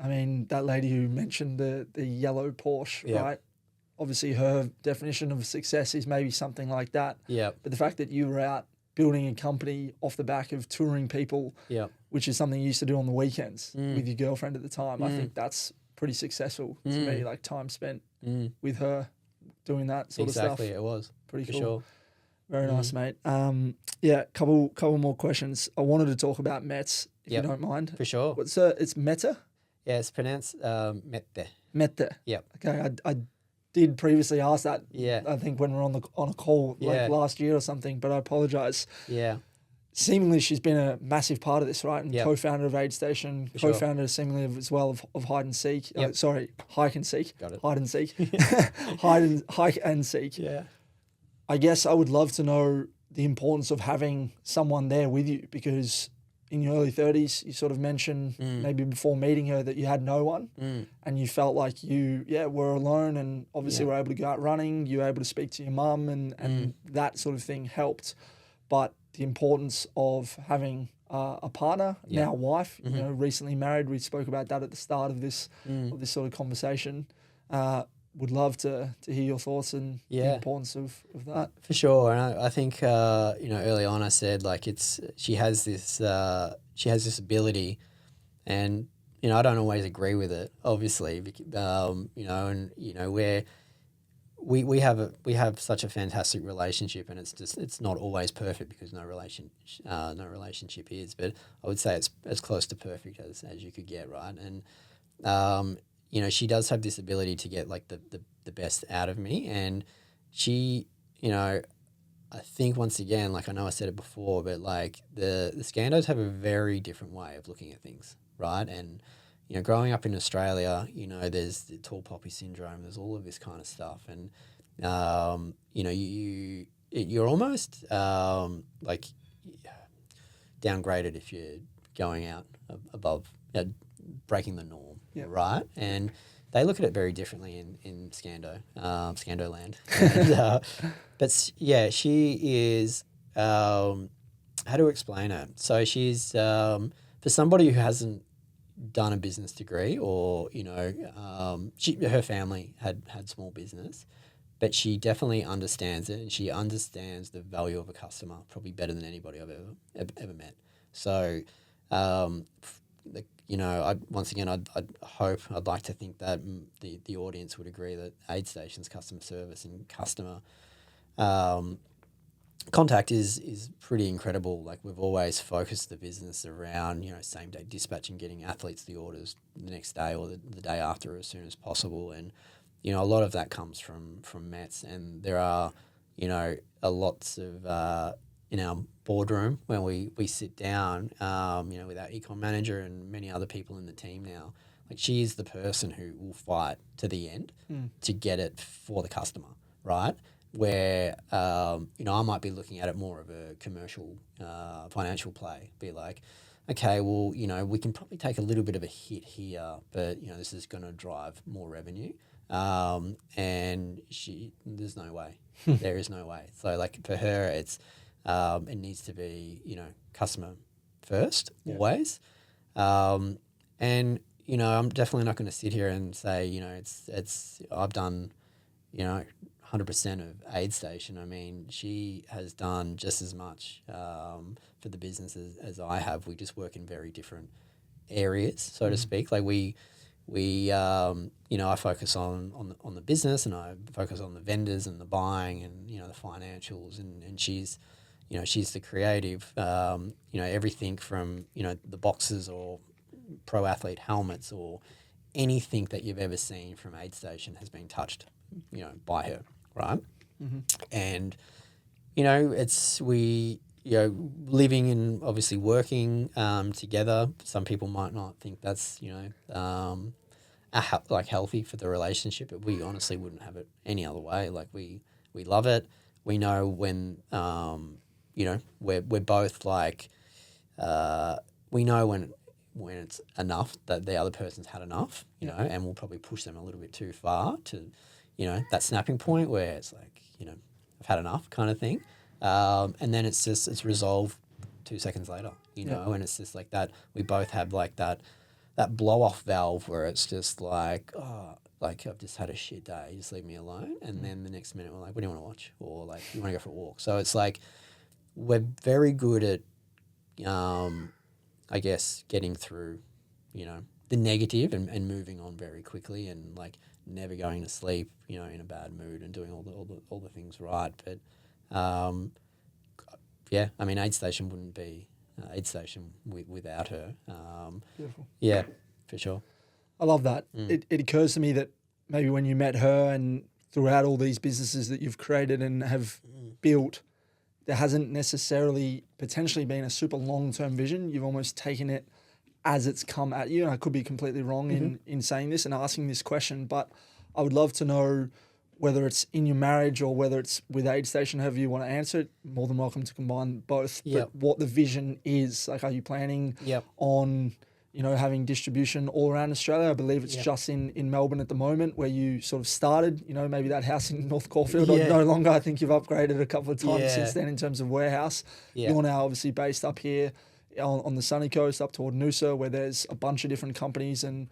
I mean, that lady who mentioned the yellow Porsche, right? Obviously, her definition of success is maybe something like that. Yeah. But the fact that you were out building a company off the back of touring people, which is something you used to do on the weekends with your girlfriend at the time, I think that's pretty successful to me. Like time spent with her doing that sort of stuff. Exactly, it was. Pretty for cool. Sure. Very nice, mate. Couple more questions. I wanted to talk about Mets, if you don't mind. For sure. It's Meta? Yeah, it's pronounced Mette. Meta. Yep. Okay, I did previously ask that. Yeah. I think when we were on a call like last year or something, but I apologise. Yeah. Seemingly, she's been a massive part of this, right? And co-founder of Aid Station, co-founder seemingly as well of Hide and Seek. Hike and Seek. Got it. Hide and Seek. Hike and Seek. Yeah. I guess I would love to know the importance of having someone there with you, because in your early 30s, you sort of mentioned maybe before meeting her that you had no one and you felt like you were alone, and obviously were able to go out running, you were able to speak to your mum and that sort of thing helped. But the importance of having a partner, now wife, recently married, we spoke about that at the start of this sort of conversation. Would love to hear your thoughts and the importance of that. For sure. And I think, early on I said, like, she has this ability, and, I don't always agree with it, obviously, where we have such a fantastic relationship, and it's not always perfect, because no relationship is, but I would say it's as close to perfect as you could get, right? And, she does have this ability to get like the best out of me, and she, I think once again, like I know I said it before, but like the Scandos have a very different way of looking at things, right? And, growing up in Australia, there's the tall poppy syndrome, there's all of this kind of stuff, and, you're almost like downgraded if you're going out above, breaking the norm. Yeah. Right, and they look at it very differently in Scando land. And, but she is. How to explain her? So she's for somebody who hasn't done a business degree, or her family had small business, but she definitely understands it, and she understands the value of a customer probably better than anybody I've ever met. So. I'd like to think that the audience would agree that Aid Station's customer service and customer contact is pretty incredible. Like, we've always focused the business around, same day dispatch and getting athletes the orders the next day or the day after as soon as possible. And, a lot of that comes from Mets, and there are, a lots of in our boardroom when we sit down, with our econ manager and many other people in the team now. Like, she is the person who will fight to the end to get it for the customer, right? Where, I might be looking at it more of a commercial, financial play. Be like, okay, well, we can probably take a little bit of a hit here, but, this is going to drive more revenue. And there's no way. There is no way. So, like, for her, it needs to be, customer first, always. And you know, I'm definitely not going to sit here and say, you know, it's I've done, you know, 100% of Aid Station. I mean, she has done just as much for the business as I have. We just work in very different areas, so to speak. Like we you know, I focus on the business, and I focus on the vendors and the buying and, you know, the financials, and she's, you know, she's the creative. You know, everything from, you know, the boxes or pro athlete helmets or anything that you've ever seen from Aid Station has been touched, you know, by her, right? And you know, you know, living and obviously working together. Some people might not think that's, you know, like healthy for the relationship, but we honestly wouldn't have it any other way. Like we love it. We know when you know, we're both like we know when it's enough, that the other person's had enough, you know, and we'll probably push them a little bit too far to, you know, that snapping point where it's like, you know, I've had enough kind of thing. And then it's resolved 2 seconds later, you know, and it's just like that. We both have like that blow off valve where it's just like, oh, like I've just had a shit day, just leave me alone. And then the next minute we're like, what do you want to watch? Or like, you want to go for a walk? So it's like, we're very good at, I guess, getting through, you know, the negative and moving on very quickly, and like never going to sleep, you know, in a bad mood, and doing all the things right. But yeah, I mean, Aid Station wouldn't be Aid Station without her. Beautiful. Yeah, for sure. I love that. It occurs to me that maybe when you met her and throughout all these businesses that you've created and have built, there hasn't necessarily potentially been a super long-term vision. You've almost taken it as it's come at you. And I could be completely wrong in saying this and asking this question, but I would love to know whether it's in your marriage or whether it's with Aid Station, however you want to answer it. More than welcome to combine both. Yep. But what the vision is. Like, are you planning Yep. on, you know, having distribution all around Australia? I believe it's just in Melbourne at the moment where you sort of started, you know, maybe that house in North Caulfield or no longer. I think you've upgraded a couple of times since then in terms of warehouse. You're now obviously based up here on the sunny coast up toward Noosa, where there's a bunch of different companies and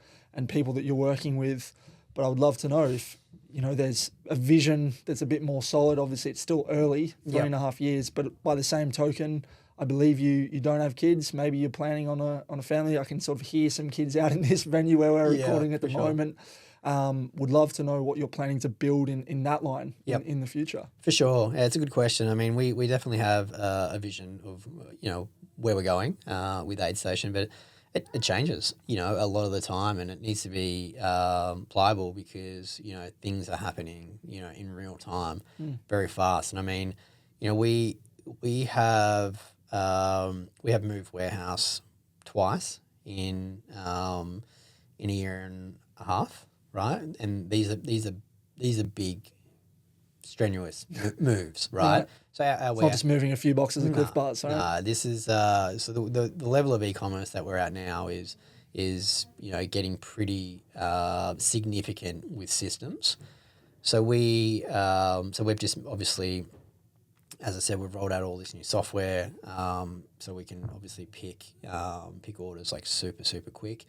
people that you're working with. But I would love to know if, you know, there's a vision that's a bit more solid. Obviously, it's still early, 3.5 years, but by the same token, I believe you don't have kids. Maybe you're planning on a family. I can sort of hear some kids out in this venue where we're recording at the moment. Would love to know what you're planning to build in that line in the future. For sure. Yeah, it's a good question. I mean, we definitely have a vision of, you know, where we're going with Aid Station, but it changes, you know, a lot of the time, and it needs to be pliable because, you know, things are happening, you know, in real time very fast. And I mean, you know, we have moved warehouse twice in a year and a half, right? And these are big, strenuous moves, right? So It's not just moving a few boxes of Cliff Bars, right? Nah, this is so the level of e-commerce that we're at now is you know, getting pretty significant with systems. So we've just obviously, as I said, we've rolled out all this new software, so we can obviously pick orders like super quick.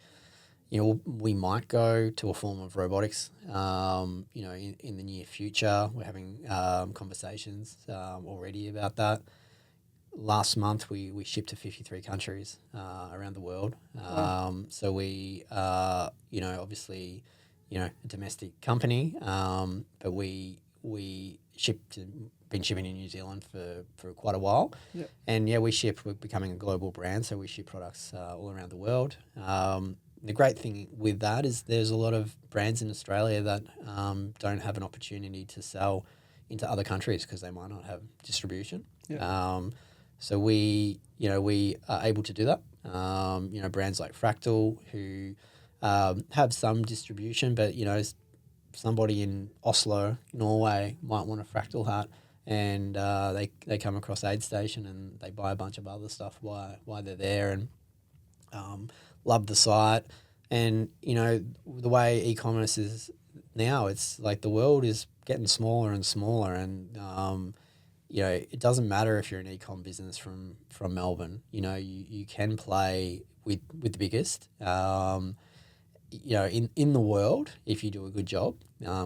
You know, we might go to a form of robotics, you know, in the near future. We're having conversations already about that. Last month, we shipped to 53 countries around the world. So we, you know, obviously, you know, a domestic company, but we been shipping in New Zealand for quite a while. And we're becoming a global brand, so we ship products all around the world. The great thing with that is there's a lot of brands in Australia that don't have an opportunity to sell into other countries because they might not have distribution. So we are able to do that. You know, brands like Fractal who have some distribution, but, you know, somebody in Oslo, Norway might want a Fractal hat, and they come across Aid Station and they buy a bunch of other stuff while they're there, and love the site. And, you know, the way e-commerce is now, it's like the world is getting smaller and smaller, and you know, it doesn't matter if you're an e-com business from Melbourne. You know, you can play with the biggest. You know, in the world, if you do a good job,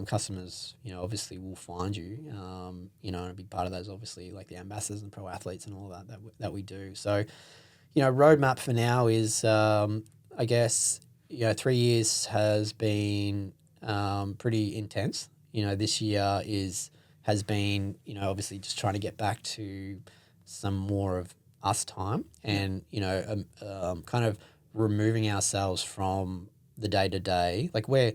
customers, you know, obviously will find you. You know, and a big part of that is obviously like the ambassadors and pro athletes and all that we do. So, you know, roadmap for now is, I guess, you know, 3 years has been pretty intense. You know, this year has been, you know, obviously just trying to get back to some more of us time and, you know, kind of removing ourselves from the day to day. Like we're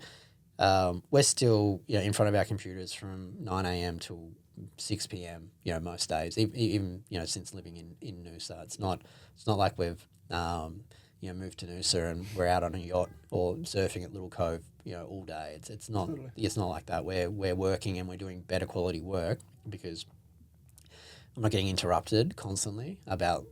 still, you know, in front of our computers from 9 a.m. till 6 p.m. You know, most days, even you know, since living in Noosa, it's not like we've you know, moved to Noosa and we're out on a yacht or surfing at Little Cove, you know, all day. It's not Totally. it's not like that. We're working and we're doing better quality work because I'm not getting interrupted constantly about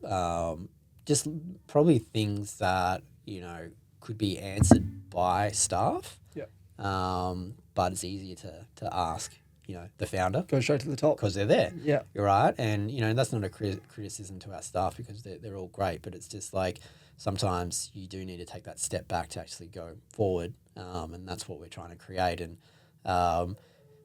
just probably things that, you know, could be answered by staff. Yeah. But it's easier to ask, you know, the founder Go straight to the top. because they're there. Yeah. You're right. And, you know, that's not a criticism to our staff because they're all great, but it's just like sometimes you do need to take that step back to actually go forward. And that's what we're trying to create. And,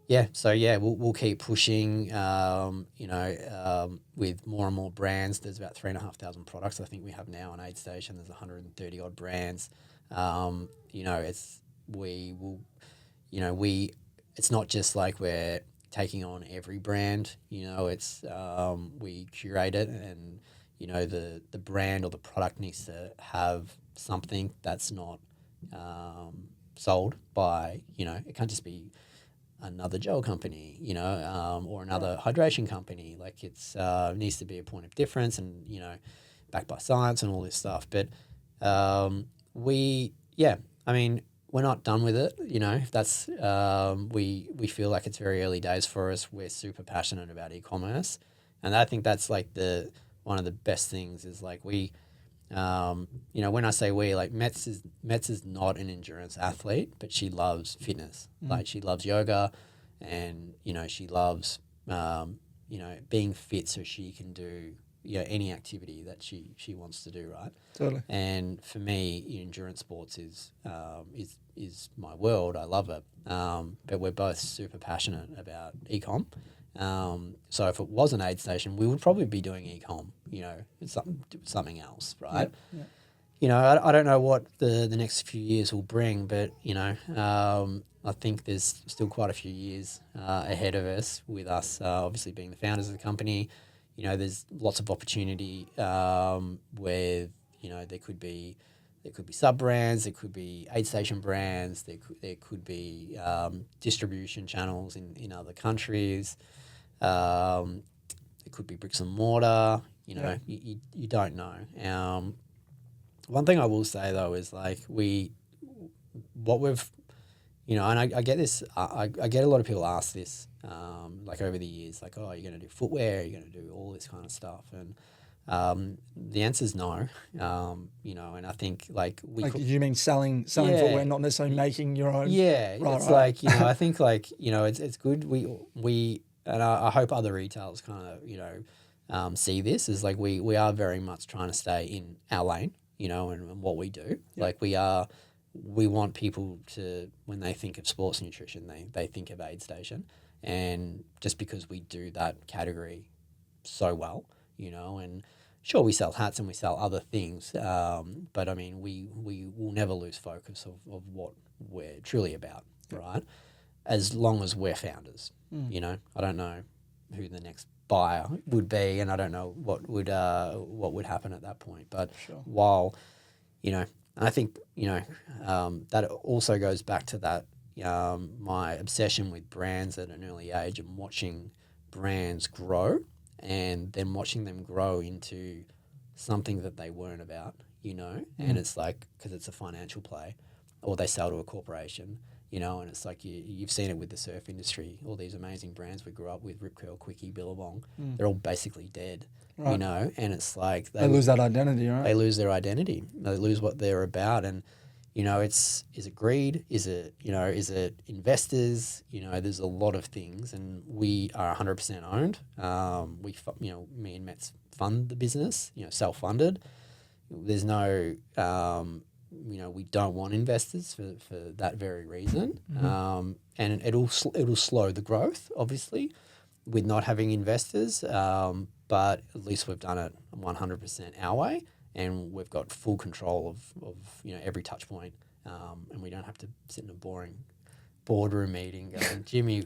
we'll keep pushing, you know, with more and more brands. There's about 3,500 products I think we have now on Aid Station. There's 130 odd brands. You know, it's not just like we're taking on every brand, you know, it's, we curate it and, you know, the brand or the product needs to have something that's not, sold by, you know, it can't just be another gel company, you know, or another hydration company. Like it's needs to be a point of difference and, you know, backed by science and all this stuff. But I mean, we're not done with it, you know. If that's we feel like it's very early days for us. We're super passionate about e-commerce, and I think that's like one of the best things is like we. You know, when I say we, like Metz is not an endurance athlete, but she loves fitness. Like she loves yoga, and you know she loves you know being fit so she can do any activity that she wants to do, right? Totally. And for me, endurance sports is my world. I love it. But we're both super passionate about e-com. So if it was an aid station, we would probably be doing e-com, you know, something else, right? Yeah. You know, I don't know what the next few years will bring, but, you know, I think there's still quite a few years ahead of us with us, obviously being the founders of the company. You know, there's lots of opportunity with, you know, there could be sub brands, there could be aid station brands, there could be distribution channels in other countries. It could be bricks and mortar. You know, you don't know. One thing I will say though is like what we've, you know, and I get this. I get a lot of people ask this, like over the years, like, oh, you're going to do footwear, you're going to do all this kind of stuff, and the answer is no. You know, and I think like you mean selling footwear, not necessarily making your own. Yeah, right, it's right. like, you know, I think like, you know, it's good. We and I hope other retailers kind of, you know, see this is like we are very much trying to stay in our lane, you know, and what we do. Yeah. Like we want people to, when they think of sports nutrition, they think of Aid Station, and just because we do that category so well, you know, and sure we sell hats and we sell other things, but I mean we will never lose focus of what we're truly about, right? As long as we're founders, you know. I don't know who the next buyer would be, and I don't know what would happen at that point. But while, you know, I think, you know, that also goes back to that my obsession with brands at an early age and watching brands grow and then watching them grow into something that they weren't about, you know, and it's like, because it's a financial play or they sell to a corporation, you know, and it's like you've seen it with the surf industry, all these amazing brands we grew up with, Rip Curl, Quickie, Billabong, they're all basically dead, you know, and it's like they lose that identity, right? They lose their identity. They lose what they're about. And, you know, is it greed? Is it investors? You know, there's a lot of things, and we are 100% owned. You know, me and Metz fund the business, you know, self-funded. there's no, we don't want investors for that very reason. And it'll slow the growth, obviously, with not having investors. But at least we've done it 100% our way, and we've got full control of every touch point. And we don't have to sit in a boring boardroom meeting going, Jimmy,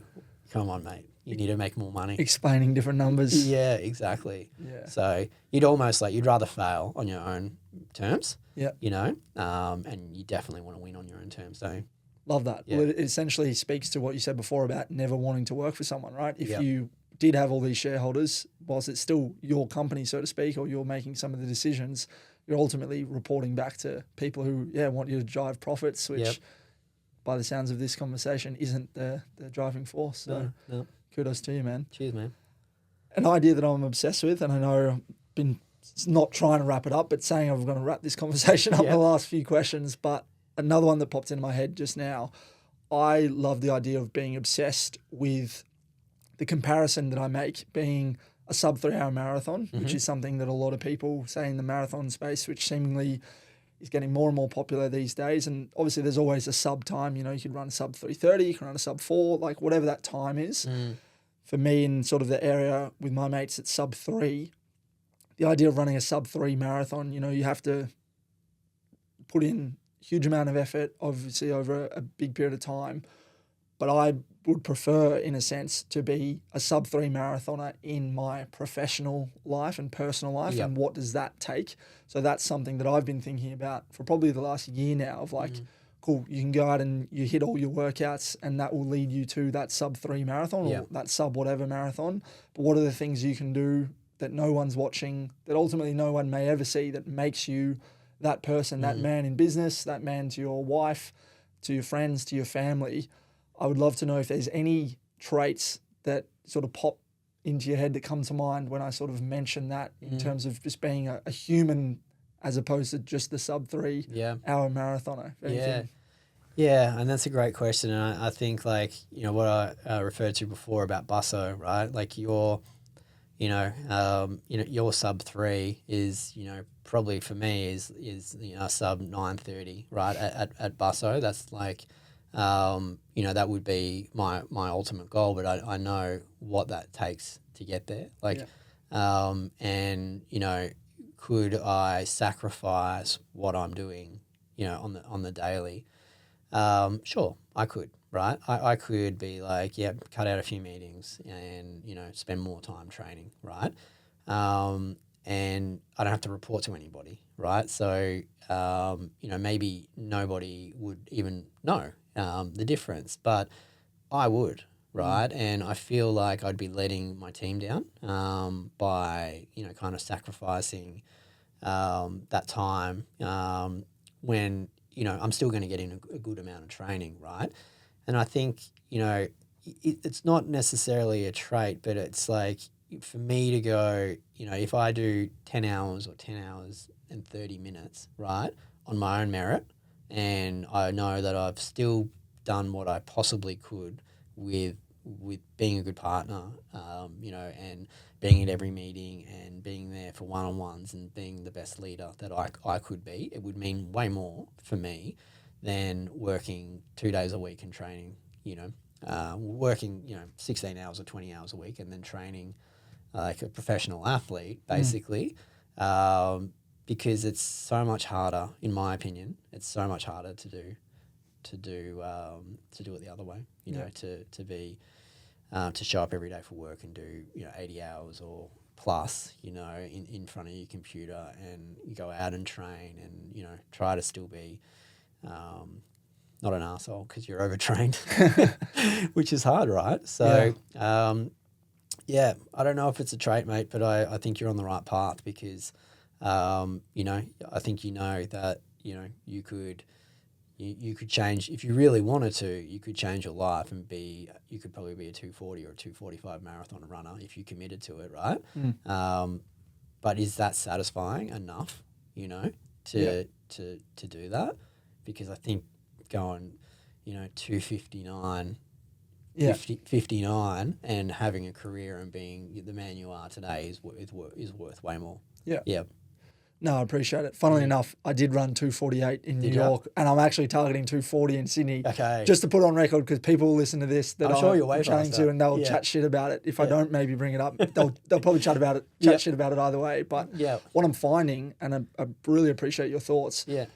come on, mate, you need to make more money. Explaining different numbers. Yeah, exactly. Yeah. So you'd rather fail on your own terms. Yeah. And you definitely want to win on your own terms, don't you? Love that. Yeah. Well, it essentially speaks to what you said before about never wanting to work for someone, right? If Yep. you did have all these shareholders, whilst it's still your company, so to speak, or you're making some of the decisions, you're ultimately reporting back to people who, want you to drive profits, which Yep. by the sounds of this conversation isn't the driving force. So No. kudos to you, man. Cheers, man. An idea that I'm obsessed with, and I know I've been not trying to wrap it up, but saying I'm going to wrap this conversation up in the last few questions, but another one that popped into my head just now, I love the idea of being obsessed with the comparison that I make being a sub 3 hour marathon, which is something that a lot of people say in the marathon space, which seemingly is getting more and more popular these days. And obviously there's always a sub time, you could run a sub 3:30, you can run a sub 4, like whatever that time is. For me, in sort of the area with my mates at sub 3, the idea of running a sub 3 marathon, you have to put in huge amount of effort, obviously over a big period of time. But I would prefer, in a sense, to be a sub 3 marathoner in my professional life and personal life. Yep. And what does that take? So that's something that I've been thinking about for probably the last year now of like, cool, you can go out and you hit all your workouts and that will lead you to that sub 3 marathon or that sub whatever marathon. But what are the things you can do that no one's watching, that ultimately no one may ever see, that makes you that person, that man in business, that man to your wife, to your friends, to your family? I would love to know if there's any traits that sort of pop into your head that come to mind when I sort of mention that in terms of just being a human as opposed to just the sub 3 hour marathoner. Yeah, and that's a great question. And I think like, what I referred to before about Busso, right? Like your sub 3 is, probably for me is sub 9:30, right? At Busso. That's like, that would be my ultimate goal, but I know what that takes to get there. Like, and could I sacrifice what I'm doing, on the daily? Sure, I could, right? I could be like, cut out a few meetings and, spend more time training, right? And I don't have to report to anybody, right? So, maybe nobody would even know the difference, but I would, right? And I feel like I'd be letting my team down by, kind of sacrificing that time when, I'm still going to get in a good amount of training, right? And I think, it's not necessarily a trait, but it's like for me to go, if I do 10 hours or 10 hours and 30 minutes, right, on my own merit, and I know that I've still done what I possibly could with being a good partner, and being at every meeting and being there for one-on-ones and being the best leader that I could be, it would mean way more for me than working 2 days a week and training, working, 16 hours or 20 hours a week and then training like a professional athlete, basically, because it's so much harder, in my opinion. It's so much harder to do it the other way. To show up every day for work and do 80 hours or plus, in front of your computer, and you go out and train and try to still be not an arsehole because you're overtrained, which is hard, right? So I don't know if it's a trait, mate, but I think you're on the right path because I think that you could change if you really wanted to. You could change your life and you could probably be a 240 or a 245 marathon runner if you committed to it, right? But is that satisfying enough, to do that? Because I think going, 259, 59 and having a career and being the man you are today is worth way more. Yeah. No, I appreciate it. Funnily enough, I did run 2:48 in New York, and I'm actually targeting 2:40 in Sydney. Okay. Just to put on record, because people will listen to this that I'm sure you're I'm way chatting faster. to, and they'll Yeah. chat shit about it. If I don't maybe bring it up, they'll probably chat shit about it either way. But what I'm finding, and I really appreciate your thoughts. Yeah.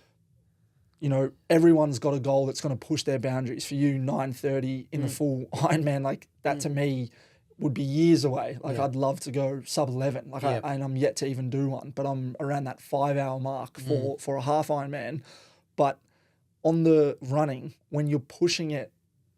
You know, everyone's got a goal that's going to push their boundaries. For you, 9:30 in the full Ironman, like that to me would be years away. Like I'd love to go sub 11. Like and I'm yet to even do one, but I'm around that 5-hour mark for a half Ironman. But on the running, when you're pushing it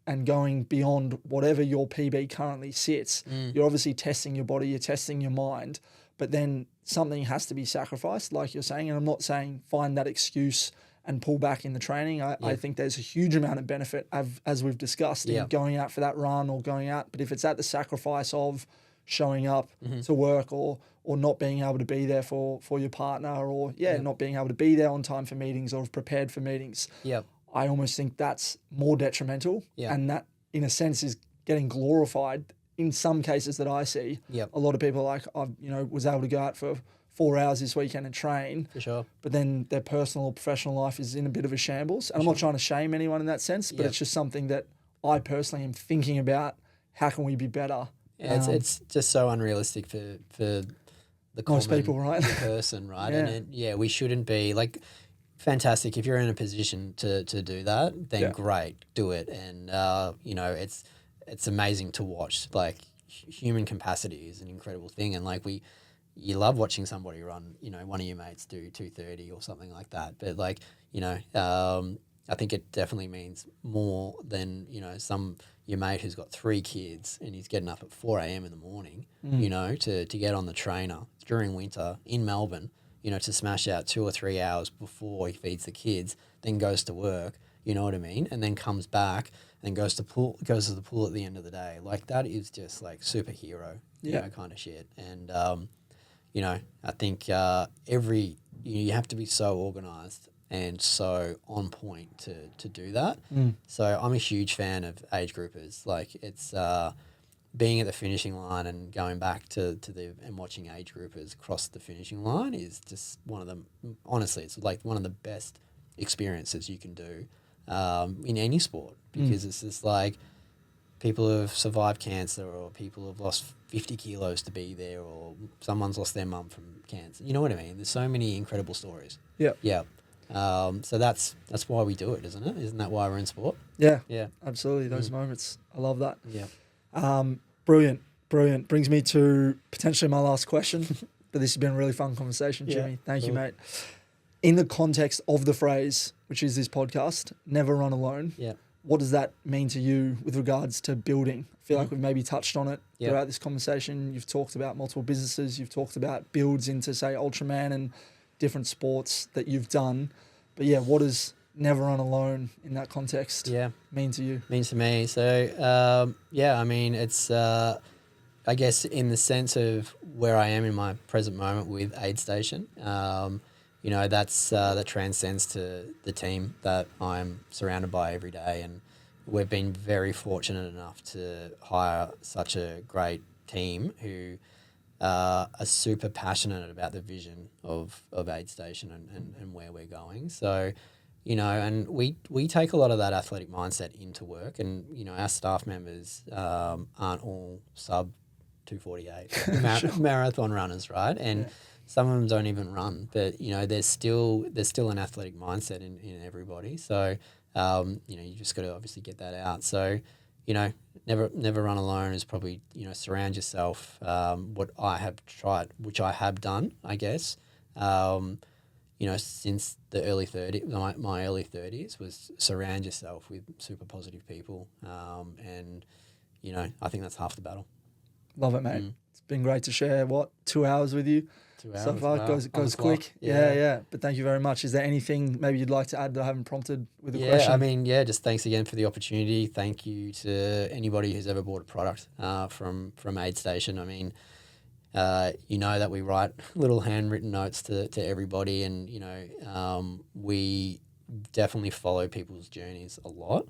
and going beyond whatever your PB currently sits, you're obviously testing your body, you're testing your mind, but then something has to be sacrificed, like you're saying. And I'm not saying find that excuse and pull back in the training. I think there's a huge amount of benefit, as we've discussed, in going out for that run or going out. But if it's at the sacrifice of showing up to work or not being able to be there for your partner or, not being able to be there on time for meetings or have prepared for meetings, I almost think that's more detrimental. And that, in a sense, is getting glorified in some cases that I see. A lot of people are like, I was able to go out for 4 hours this weekend and train. For sure. But then their personal or professional life is in a bit of a shambles. And I'm not trying to shame anyone in that sense, but it's just something that I personally am thinking about. How can we be better? Yeah, it's just so unrealistic for the most common people, right? person, right? And we shouldn't be like, fantastic. If you're in a position to do that, then great, do it. And, it's amazing to watch. Like human capacity is an incredible thing. And like you love watching somebody run, one of your mates do 2:30 or something like that. But like, I think it definitely means more than, your mate who's got 3 kids and he's getting up at 4 a.m. in the morning, to get on the trainer during winter in Melbourne, to smash out 2 or 3 hours before he feeds the kids, then goes to work, you know what I mean? And then comes back and goes to the pool at the end of the day. Like that is just like superhero, kind of shit. And, I think you have to be so organised and so on point to do that. So I'm a huge fan of age groupers. Like it's being at the finishing line and going back to and watching age groupers cross the finishing line is just one of them. Honestly, it's like one of the best experiences you can do in any sport because it's just like people who have survived cancer or people who have lost 50 kilos to be there or someone's lost their mum from cancer. You know what I mean? There's so many incredible stories. Yeah. So that's why we do it, isn't it? Isn't that why we're in sport? Yeah. Absolutely. Those moments. I love that. Yeah. Brilliant. Brings me to potentially my last question, but this has been a really fun conversation, Jimmy. Thank you, mate. In the context of the phrase, which is this podcast, never run alone. What does that mean to you with regards to building? I feel like we've maybe touched on it throughout this conversation. You've talked about multiple businesses. You've talked about builds into, say, Ultraman and different sports that you've done. But what does never run alone in that context mean to you? Means to me. So, I mean, it's, I guess, in the sense of where I am in my present moment with Aid Station, that transcends to the team that I'm surrounded by every day. And we've been very fortunate enough to hire such a great team who are super passionate about the vision of Aid Station and where we're going. So, and we take a lot of that athletic mindset into work. And, our staff members aren't all sub 2:48 marathon runners, right? And some of them don't even run, but there's still an athletic mindset in everybody. So you just got to obviously get that out. So never run alone is probably surround yourself. What I have tried, which I have done, I guess. Since the early 30s, my early 30s was surround yourself with super positive people, and I think that's half the battle. Love it, mate. It's been great to share 2 hours with you. 2 hours. So far, Wow. it goes quick. Yeah. But thank you very much. Is there anything maybe you'd like to add that I haven't prompted with a question? I mean, just thanks again for the opportunity. Thank you to anybody who's ever bought a product from Aid Station. I mean, that we write little handwritten notes to everybody, and we definitely follow people's journeys a lot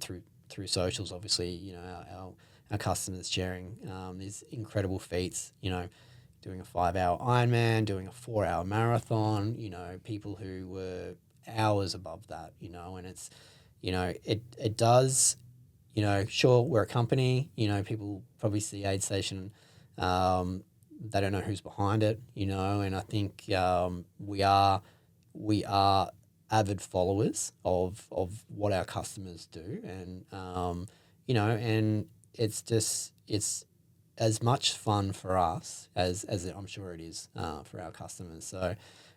through socials. Obviously, our customers sharing these incredible feats, doing a 5-hour Ironman, doing a 4-hour marathon, you know, people who were hours above that, you know, and it's, you know, it does, you know, sure, we're a company, you know, people probably see Aid Station, they don't know who's behind it, you know, and I think we are avid followers of what our customers do, and you know, and it's as much fun for us as I'm sure it is for our customers. So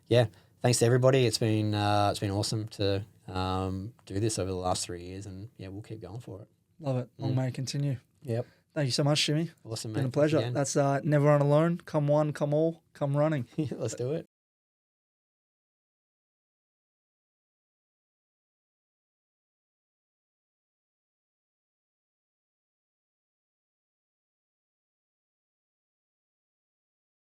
yeah, thanks to everybody. It's been awesome to do this over the last 3 years, and yeah, we'll keep going for it. Love it. Long may it continue. Yep. Thank you so much, Jimmy. Awesome, Been mate. a pleasure. That's Never Run Alone. Come one, come all, come running. Let's do it.